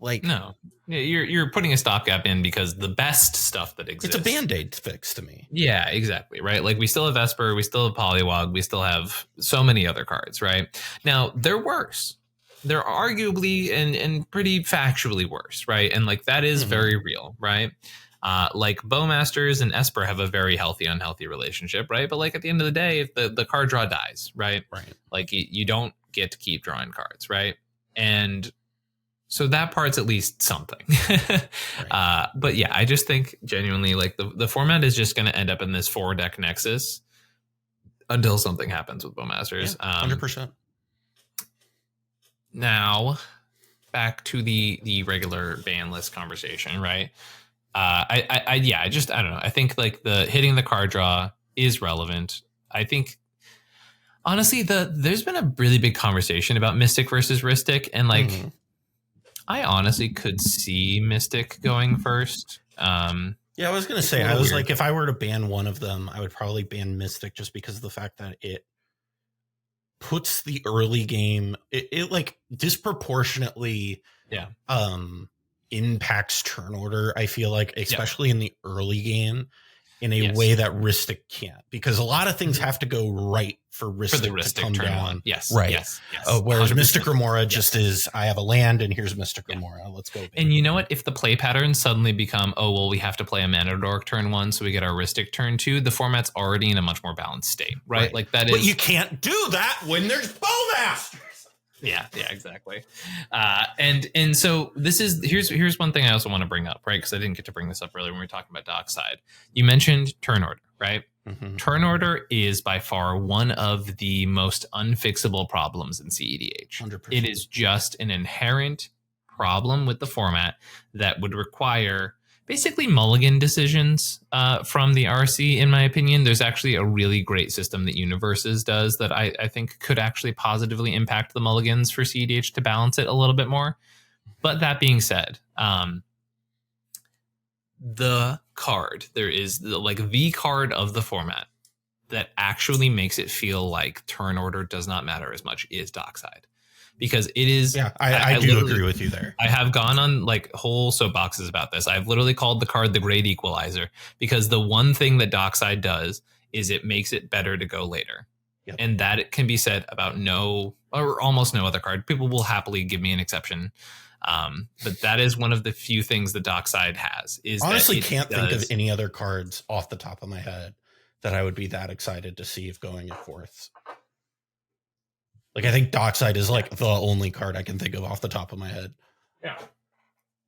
Like, no, you're putting a stopgap in because the best stuff that exists. It's a Band-Aid fix to me. Yeah, exactly. Right. Like we still have Esper, we still have Polywog, we still have so many other cards, right? Now they're worse. They're arguably and pretty factually worse, right? And like that is very real, right? Like Bowmasters and Esper have a very healthy, unhealthy relationship, right? But like at the end of the day, if the card draw dies, right? Like you don't get to keep drawing cards, right? And so that part's at least something. But yeah, I just think genuinely like the format is just going to end up in this 4-deck nexus until something happens with Bowmasters. 100%. Now, back to the regular ban list conversation, right? I don't know. I think like the hitting the card draw is relevant. I think honestly, there's been a really big conversation about Mystic versus Ristic, and like I honestly could see Mystic going first. Yeah, I was gonna say, I was like, if I were to ban one of them, I would probably ban Mystic just because of the fact that it puts the early game, it like disproportionately impacts turn order, I feel like, especially in the early game, in a way that Ristic can't, because a lot of things have to go right for Ristic to come down. Whereas 100%. Mystic Remora just is, I have a land and here's Mystic Remora. Let's go. Baby. And you know what? If the play patterns suddenly become, we have to play a Mana Dork turn 1, so we get our Ristic turn 2, the format's already in a much more balanced state, right? Like that is. But you can't do that when there's Bowmasters. Yeah, exactly. And so here's one thing I also want to bring up, right? Because I didn't get to bring this up earlier when we were talking about Dockside. You mentioned turn order, right? Turn order is by far one of the most unfixable problems in cEDH. 100%. It is just an inherent problem with the format that would require basically mulligan decisions from the RC, in my opinion. There's actually a really great system that Universes does that I think could actually positively impact the mulligans for cEDH to balance it a little bit more. But that being said, the card. There is the card of the format that actually makes it feel like turn order does not matter as much is Dockside. Because it is. Yeah, I do agree with you there. I have gone on like whole soapboxes about this. I've literally called the card the great equalizer, because the one thing that Dockside does is it makes it better to go later. Yep. And that it can be said about no or almost no other card. People will happily give me an exception. But that is one of the few things that Dockside has. Is honestly can't think of any other cards off the top of my head that I would be that excited to see if going at fourths. Like, I think Dockside is like the only card I can think of off the top of my head. Yeah.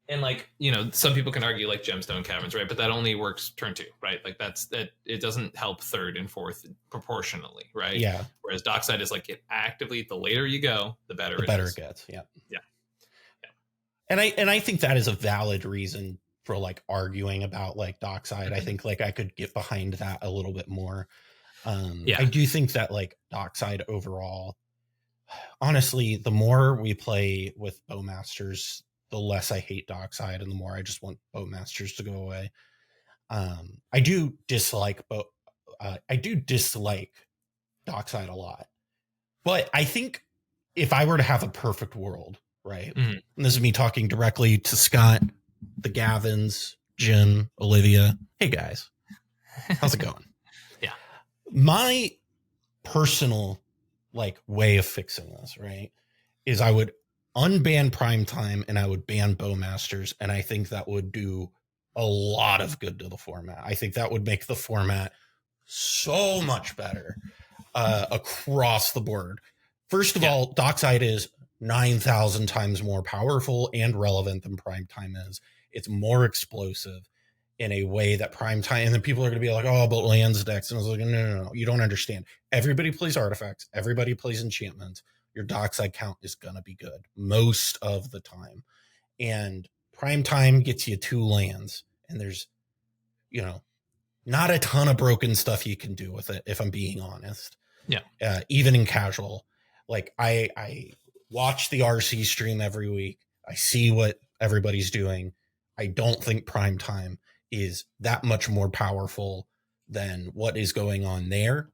And like, you know, some people can argue like Gemstone Caverns, right? But that only works turn 2, right? Like that it doesn't help third and fourth proportionally, right? Yeah. Whereas Dockside is like it actively, the later you go, the better it gets. Yeah. Yeah. And I think that is a valid reason for like arguing about like Dockside. I think like I could get behind that a little bit more. I do think that like Dockside overall, honestly, the more we play with Bowmasters, the less I hate Dockside and the more I just want Bowmasters to go away. I do dislike Dockside a lot. But I think if I were to have a perfect world, right? And this is me talking directly to Scott, the Gavins, Jim, Olivia. Hey guys, how's it going? Yeah. My personal like way of fixing this, right, is I would unban Primetime and I would ban Bowmasters, and I think that would do a lot of good to the format. I think that would make the format so much better across the board. First of all, Dockside is 9,000 times more powerful and relevant than Primetime is. It's more explosive in a way that Primetime, and then people are going to be like, oh, but lands decks. And I was like, no, you don't understand. Everybody plays artifacts. Everybody plays enchantments. Your Dockside count is going to be good most of the time. And Primetime gets you 2 lands, and there's, you know, not a ton of broken stuff you can do with it, if I'm being honest. Yeah. Even in casual. Like, I watch the RC stream every week. I see what everybody's doing. I don't think Primetime is that much more powerful than what is going on there.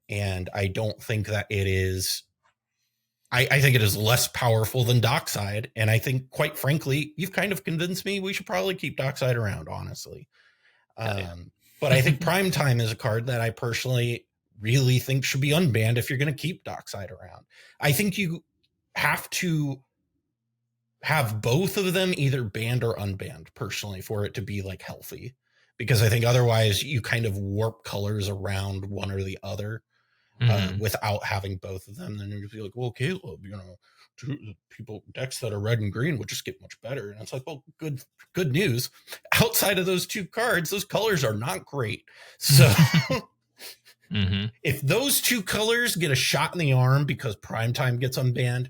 And I don't think that it is. I think it is less powerful than Dockside. And I think, quite frankly, you've kind of convinced me we should probably keep Dockside around, honestly. But I think Primetime is a card that I personally really think should be unbanned if you're going to keep Dockside around. I think you have to have both of them either banned or unbanned, personally, for it to be like healthy. Because I think otherwise you kind of warp colors around one or the other. Without having both of them, then you'd be like, well, Caleb, you know, people decks that are red and green would just get much better. And it's like, well, good news. Outside of those 2 cards, those colors are not great. So if those 2 colors get a shot in the arm because Primetime gets unbanned,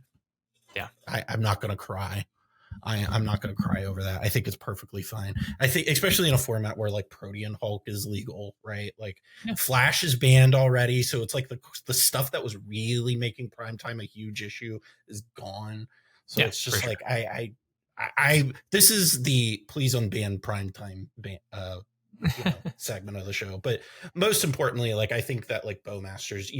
yeah, I'm not going to cry. I'm not going to cry over that. I think it's perfectly fine. I think, especially in a format where like Protean Hulk is legal, right? Like Flash is banned already. So it's like the stuff that was really making Primetime a huge issue is gone. So it's just like, I this is the please unban Primetime segment of the show. But most importantly, like, I think that like Bowmasters,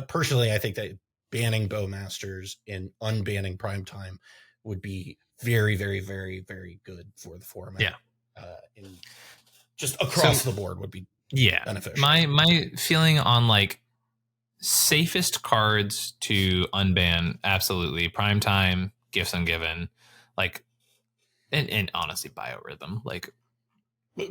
personally, I think that banning Bowmasters and unbanning Primetime would be very, very, very, very good for the format. Yeah. And just across the board would be beneficial. My feeling on like safest cards to unban, absolutely. Primetime, Gifts Ungiven, like, and honestly, Biorhythm, like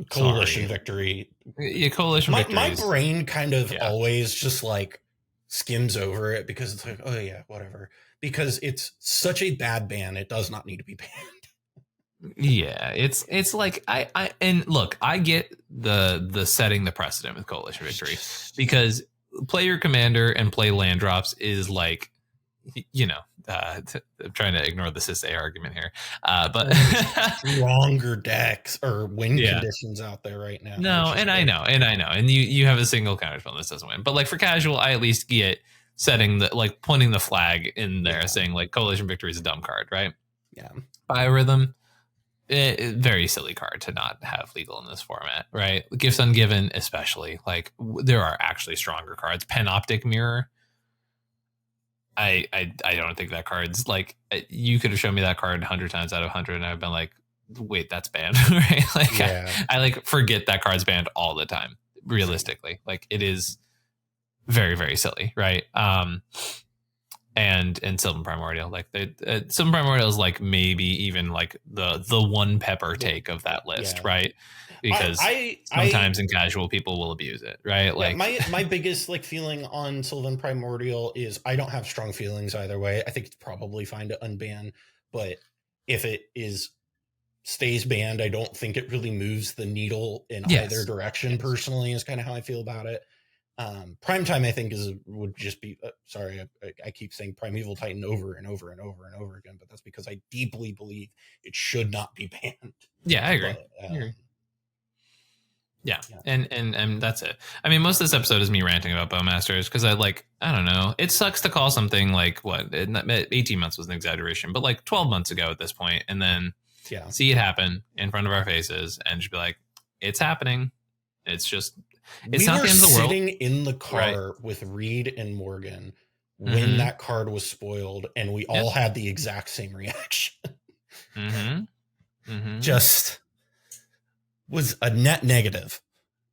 Coalition Victory. Yeah, Coalition Victory. My brain kind of always just like skims over it because it's like, oh yeah, whatever. Because it's such a bad ban, it does not need to be banned. Yeah, it's like I and look, I get the setting the precedent with Coalition Victory, because play your commander and play land drops is like, you know, I'm trying to ignore the cis A argument here, but stronger decks or win conditions out there right now. No, and I know, and you have a single counterspell this doesn't win, but like for casual, I at least get setting the, like, pointing the flag in there saying like Coalition Victory is a dumb card, right? Yeah. Biorhythm, very silly card to not have legal in this format, right? Gifts Ungiven, especially. Like, there are actually stronger cards. Panoptic Mirror. I don't think that card's like, you could have shown me that card 100 times out of 100 and I've been like, wait, that's banned, right? Like, I like forget that card's banned all the time, realistically. Like, it is very, very silly, right? And Sylvan Primordial, like Sylvan Primordial is like maybe even like the one pepper take of that list, right? Because sometimes in casual people will abuse it, right? Like my biggest like feeling on Sylvan Primordial is I don't have strong feelings either way. I think it's probably fine to unban, but if it stays banned, I don't think it really moves the needle in either direction. Personally, is kind of how I feel about it. Primetime, I think, would just be sorry, I keep saying Primeval Titan over and over and over and over again, but that's because I deeply believe it should not be banned. Yeah, I agree. But, yeah. And that's it. I mean, most of this episode is me ranting about Bowmasters because I don't know. It sucks to call something like 18 months was an exaggeration, but like 12 months ago at this point, and then see it happen in front of our faces and just be like, it's happening. It's not the end of the world. Sitting in the car with Reed and Morgan when that card was spoiled, and we all had the exact same reaction. Just was a net negative.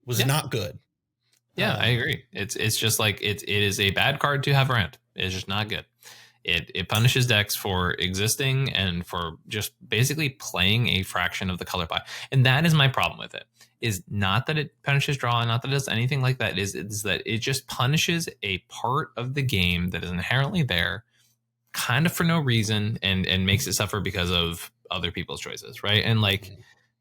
Was not good. Yeah, I agree. It's just like it is a bad card to have around. It's just not good. It punishes decks for existing and for just basically playing a fraction of the color pie. And that is my problem with it. Is not that it punishes draw, not that it does anything like that. Is that it just punishes a part of the game that is inherently there, kind of for no reason, and makes it suffer because of other people's choices, right? And like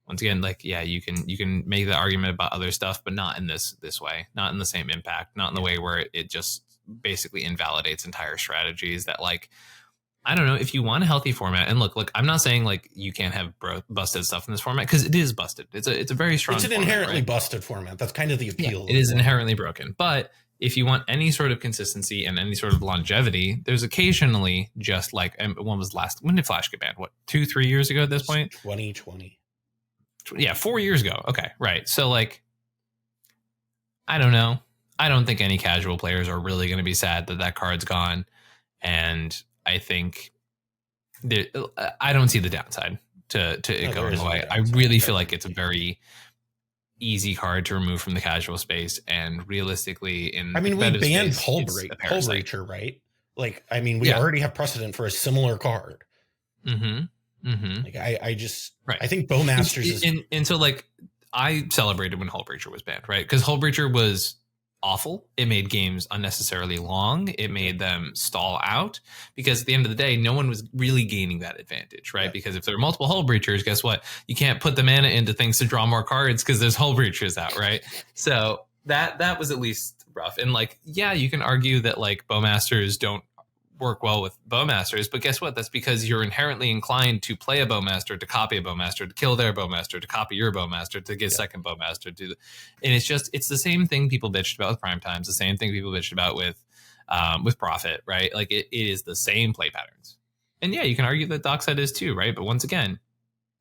once again, like you can make the argument about other stuff, but not in this way, not in the same impact, not in the way where it just basically invalidates entire strategies that like. I don't know if you want a healthy format, and look, I'm not saying like you can't have busted stuff in this format because it is busted. It's a very strong. It's an format, inherently busted format. That's kind of the appeal. It is inherently broken, but if you want any sort of consistency and any sort of longevity, there's occasionally just like when did Flash get banned? What 2-3 years ago at this point? 2020. Yeah, 4 years ago. Okay, right. So like, I don't know. I don't think any casual players are really going to be sad that card's gone, and I think I don't see the downside to it going away. I really feel like it's a very easy card to remove from the casual space, and realistically, we banned Hullbreacher, right? Like, I mean, we already have precedent for a similar card. Like, I think Bowmasters and so like I celebrated when Hullbreacher was banned, right? Because Hullbreacher was awful. It made games unnecessarily long. It made them stall out because at the end of the day, no one was really gaining that advantage, right? Because if there are multiple Hull Breachers, guess what? You can't put the mana into things to draw more cards because there's Hull Breachers out, right? So that was at least rough. And like, you can argue that like Bowmasters don't work well with Bowmasters, but guess what? That's because you're inherently inclined to play a Bowmaster, to copy a Bowmaster, to kill their Bowmaster, to copy your Bowmaster, to get second Bowmaster, and it's the same thing people bitched about with Prime Times, the same thing people bitched about with Profit, right? Like it is the same play patterns. And you can argue that Dockside is too, right? But once again,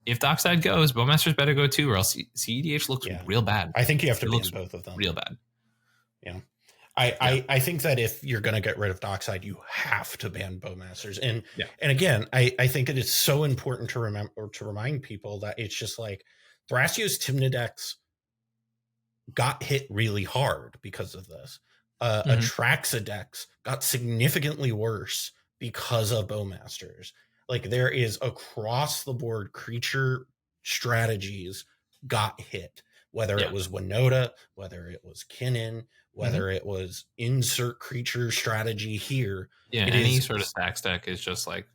if Dockside goes, Bowmasters better go too, or else cEDH looks real bad. I think you have to ban both of them. Real bad. Yeah. I think that if you're going to get rid of Dockside, you have to ban Bowmasters. And again, I think it is so important to remember or to remind people that it's just like Thrasios Tymnodex got hit really hard because of this. Atraxadex got significantly worse because of Bowmasters. Like there is across the board creature strategies got hit, whether it was Winota, whether it was Kinnan, whether it was insert creature strategy here. Any sort of stacks deck is just like,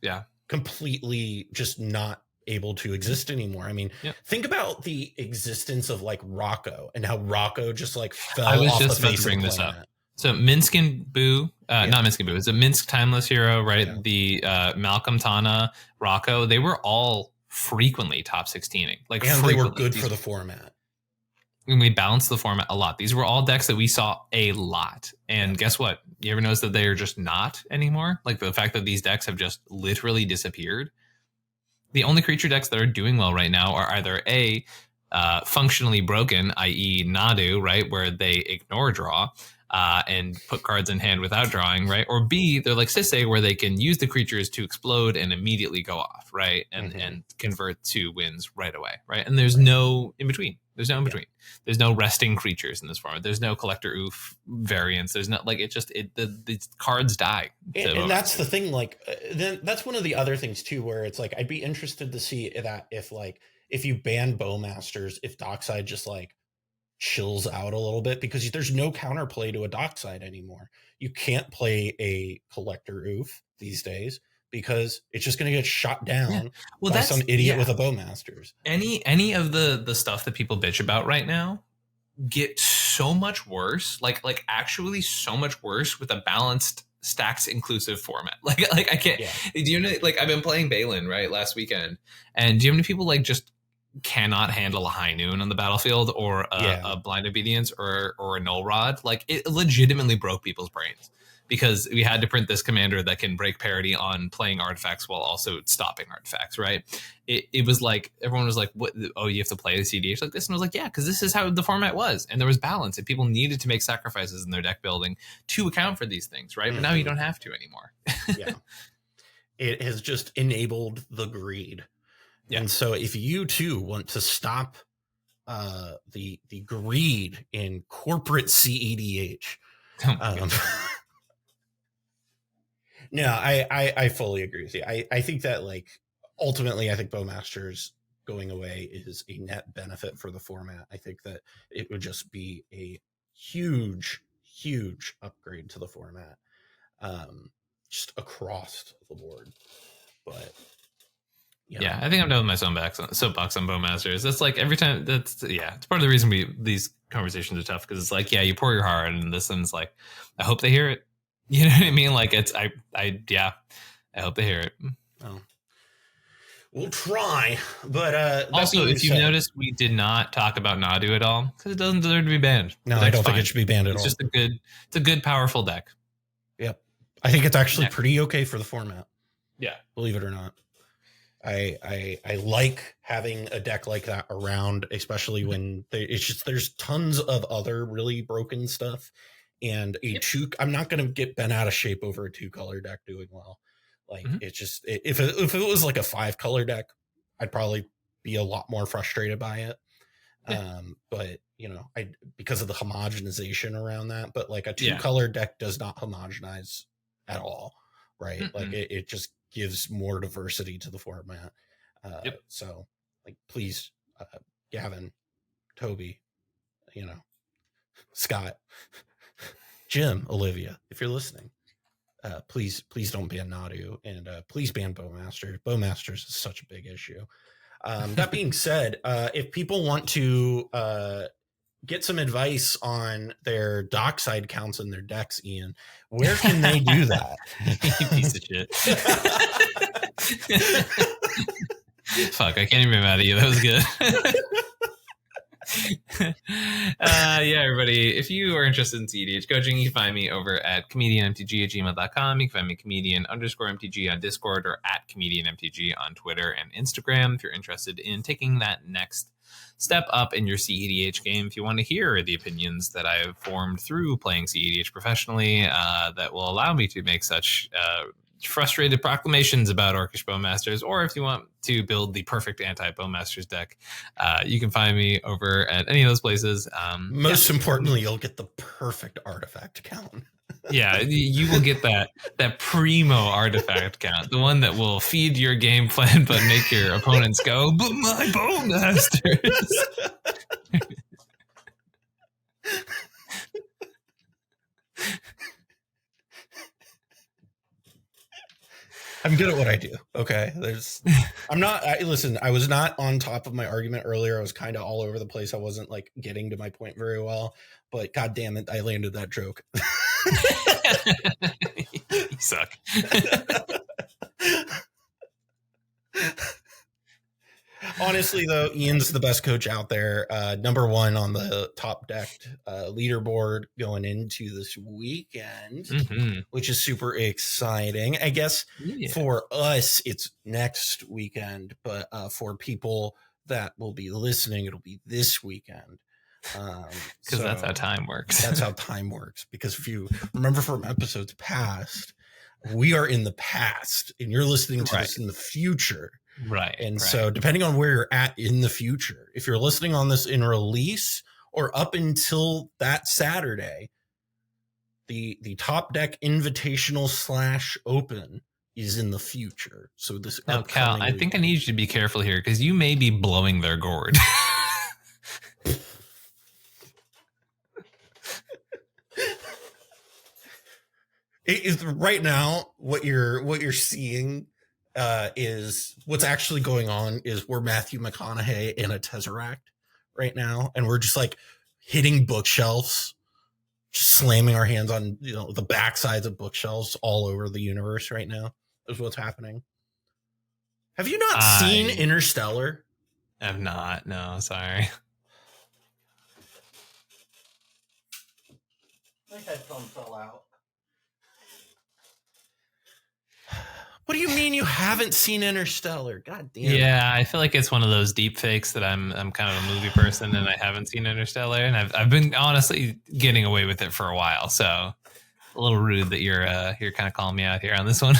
completely just not able to exist anymore. I mean, think about the existence of like Rocco and how Rocco just like fell off the face of the planet. I was just about to bring this up. So Minsk and Boo, not Minsk and Boo, it's a Minsk Timeless Hero, right? Yeah. The Malcolm Tana, Rocco, they were all frequently top 16ing. Like, and they were good for the format. And we balanced the format a lot. These were all decks that we saw a lot. And guess what? You ever notice that they are just not anymore? Like the fact that these decks have just literally disappeared. The only creature decks that are doing well right now are either A, functionally broken, i.e. Nadu, right, where they ignore draw and put cards in hand without drawing, right? Or B, they're like Sisay, where they can use the creatures to explode and immediately go off, right? And convert to wins right away, right? And there's no in between. There's no in between. There's no resting creatures in this format. There's no collector oof variants. There's not like the cards die. And that's the thing. Like, then that's one of the other things too, where it's like I'd be interested to see that if you ban Bowmasters, if Dockside just like chills out a little bit, because there's no counterplay to a Dockside anymore. You can't play a collector oof these days, because it's just going to get shot down by some idiot with a Bowmasters. Any of the stuff that people bitch about right now get so much worse, like actually so much worse with a balanced stacks inclusive format. Like I can't. Yeah. Do you know? Like, I've been playing Balin right last weekend, and do you have any people like just cannot handle a High Noon on the battlefield, or a Blind Obedience, or a Null Rod? Like, it legitimately broke people's brains, because we had to print this commander that can break parity on playing artifacts while also stopping artifacts, right? It was like, everyone was like, "What? Oh, you have to play the cEDH like this?" And I was like, yeah, because this is how the format was. And there was balance, and people needed to make sacrifices in their deck building to account for these things, right? But now you don't have to anymore. Yeah. It has just enabled the greed. Yeah. And so if you too want to stop the greed in corporate cEDH, no, I fully agree with you. I think that, like, ultimately, I think Bowmasters going away is a net benefit for the format. I think that it would just be a huge upgrade to the format, just across the board. But yeah, I think I'm done with my soapbox on Bowmasters. That's like every time. It's part of the reason these conversations are tough, because it's like, yeah, you pour your heart into this, and it's like, I hope they hear it. You know what I mean? Like, it's I hope they hear it. Oh, we'll try. But also, if you noticed, we did not talk about Nadu at all, because it doesn't deserve to be banned. No, I don't think it should be banned at all. It's just a good, powerful deck. Yep, I think it's actually pretty okay for the format. Yeah, believe it or not. I like having a deck like that around, especially when there's tons of other really broken stuff, and I'm not going to get bent out of shape over a 2-color deck doing well. Like, it's just, if it was like a 5-color deck, I'd probably be a lot more frustrated by it. But because of the homogenization around that, but like a 2-color deck does not homogenize at all, right? Like, it just gives more diversity to the format. So, like, please, Gavin, Toby, Scott, Jim, Olivia, if you're listening, please don't ban Nadu, and please ban Bowmasters. Bowmasters is such a big issue. That being said, if people want to get some advice on their Dockside counts in their decks, Ian, where can they do that? You piece of shit. Fuck, I can't even be mad at you. That was good. Everybody, if you are interested in cEDH coaching, you can find me over at ComedIanMTG@gmail.com. You can find me Comedian_MTG on Discord, or at ComedianMTG on Twitter and Instagram if you're interested in taking that next step up in your cEDH game. If you want to hear the opinions that I have formed through playing cEDH professionally, that will allow me to make such frustrated proclamations about Orcish Bowmasters, or if you want to build the perfect anti-Bowmasters deck, you can find me over at any of those places. Most importantly, you'll get the perfect artifact count. Yeah, you will get that primo artifact count, the one that will feed your game plan but make your opponents go, "But my Bowmasters." I'm good at what I do. Okay. I was not on top of my argument earlier. I was kind of all over the place. I wasn't like getting to my point very well, but God damn it, I landed that joke. You suck. Honestly, though, Ian's the best coach out there. Number one on the top decked leaderboard going into this weekend, which is super exciting. I guess for us, it's next weekend, but for people that will be listening, it'll be this weekend. Because that's how time works. That's how time works. Because if you remember from episodes past, we are in the past and you're listening to this in the future. Right. And so depending on where you're at in the future, if you're listening on this in release or up until that Saturday, the Top Deck Invitational / Open is in the future. So this now, Cal, I think I need you to be careful here because you may be blowing their gourd. It is right now what you're seeing is what's actually going on is we're Matthew McConaughey in a Tesseract right now, and we're just like hitting bookshelves, just slamming our hands on the backsides of bookshelves all over the universe right now. Is what's happening. Have you not seen Interstellar? I've not. No, sorry. My headphone fell out. What do you mean you haven't seen Interstellar? God damn. Yeah, I feel like it's one of those deep fakes that I'm kind of a movie person and I haven't seen Interstellar, and I've been honestly getting away with it for a while. So a little rude that you're kind of calling me out here on this one.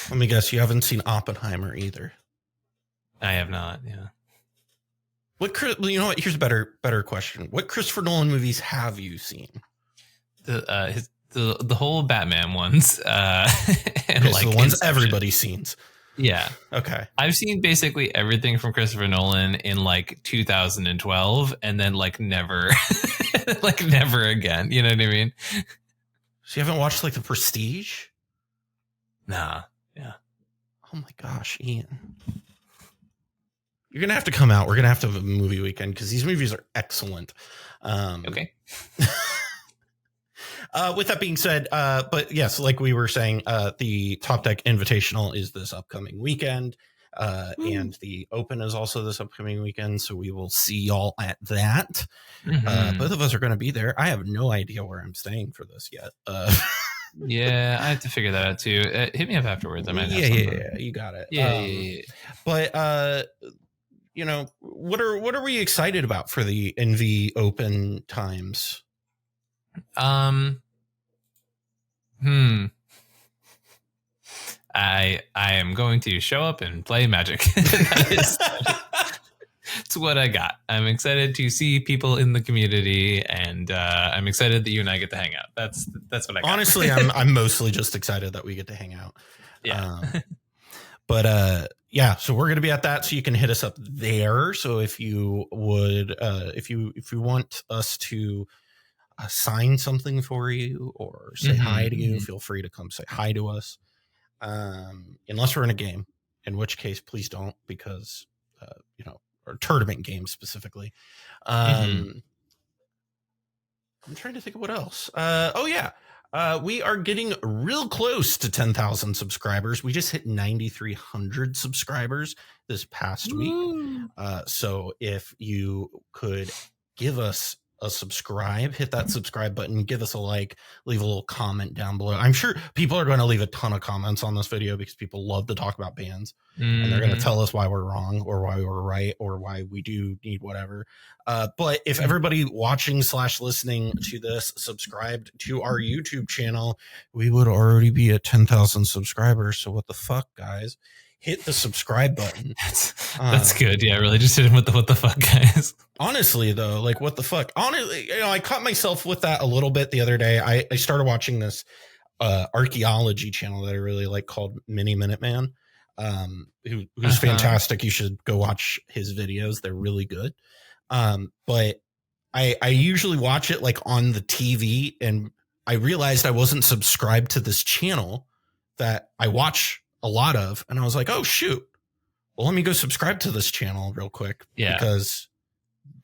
Let me guess, you haven't seen Oppenheimer either. I have not. Yeah. You know what? Here's a better question. What Christopher Nolan movies have you seen? The whole Batman ones, and the ones everybody sees. Yeah. Okay. I've seen basically everything from Christopher Nolan in 2012, and then never, never again. You know what I mean? So you haven't watched The Prestige? Nah. Yeah. Oh my gosh, Ian. You're gonna have to come out. We're gonna have to have a movie weekend because these movies are excellent. Okay. With that being said, but yes, like we were saying, the Top Deck Invitational is this upcoming weekend, and the Open is also this upcoming weekend. So we will see y'all at that. Both of us are going to be there. I have no idea where I'm staying for this yet. Yeah, I have to figure that out too. Hit me up afterwards. I might have something. Yeah, you got it. Yeah. But what are we excited about for the NV Open times? I am going to show up and play Magic. It's what I got. I'm excited to see people in the community, and I'm excited that you and I get to hang out. That's what I got. Honestly, I'm mostly just excited that we get to hang out. Yeah. Yeah, so we're going to be at that, so you can hit us up there. So if you would, if you want us to sign something for you or say hi to you, feel free to come say hi to us. Unless we're in a game, in which case, please don't, because, or tournament games specifically. I'm trying to think of what else. We are getting real close to 10,000 subscribers. We just hit 9,300 subscribers this past week. So if you could give us a subscribe, hit that subscribe button, give us a like, leave a little comment down below. I'm sure people are going to leave a ton of comments on this video because people love to talk about bands, and they're going to tell us why we're wrong or why we're right or why we do need whatever. But if everybody watching / listening to this subscribed to our YouTube channel, we would already be at 10,000 subscribers. So what the fuck, guys? Hit the subscribe button. That's good. Yeah, really just hit him with the what the fuck, guys. Honestly, though, what the fuck? Honestly, I caught myself with that a little bit the other day. I started watching this archaeology channel that I really like called Mini Minuteman, who's fantastic. You should go watch his videos. They're really good. But I usually watch it on the TV, and I realized I wasn't subscribed to this channel that I watch a lot of, and I was like, oh shoot, well, let me go subscribe to this channel real quick, because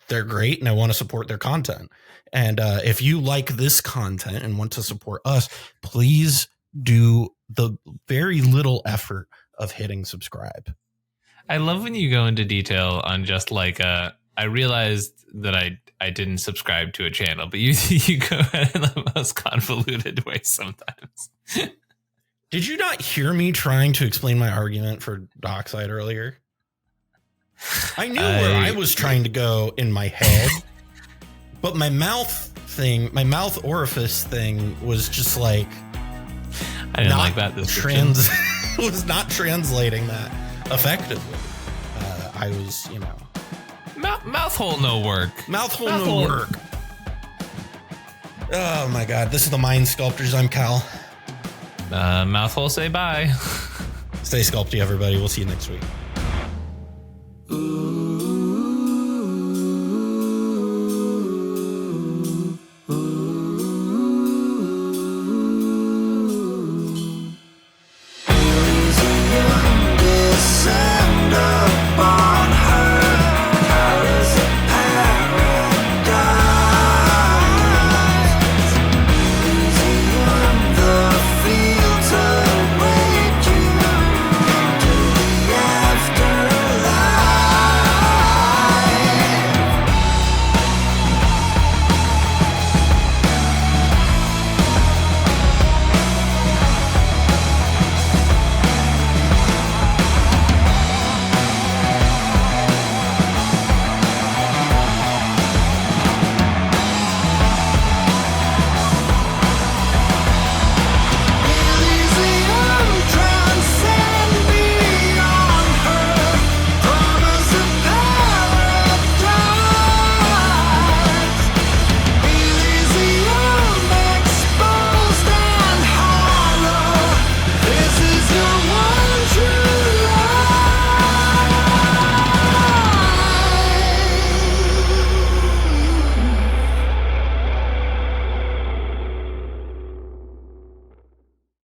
they're great and I want to support their content. And if you like this content and want to support us, please do the very little effort of hitting subscribe. I love when you go into detail on just like I realized that I didn't subscribe to a channel, but you go in the most convoluted way sometimes. Did you not hear me trying to explain my argument for Dockside earlier? I knew where I was trying to go in my head, but my mouth orifice thing was just like I didn't like that. Was not translating that effectively. I was, mouth hole no work. Mouth hole no work. Oh my God! This is the Mind Sculptors. I'm Cal. Mouth hole say bye. Stay sculpty, everybody. We'll see you next week.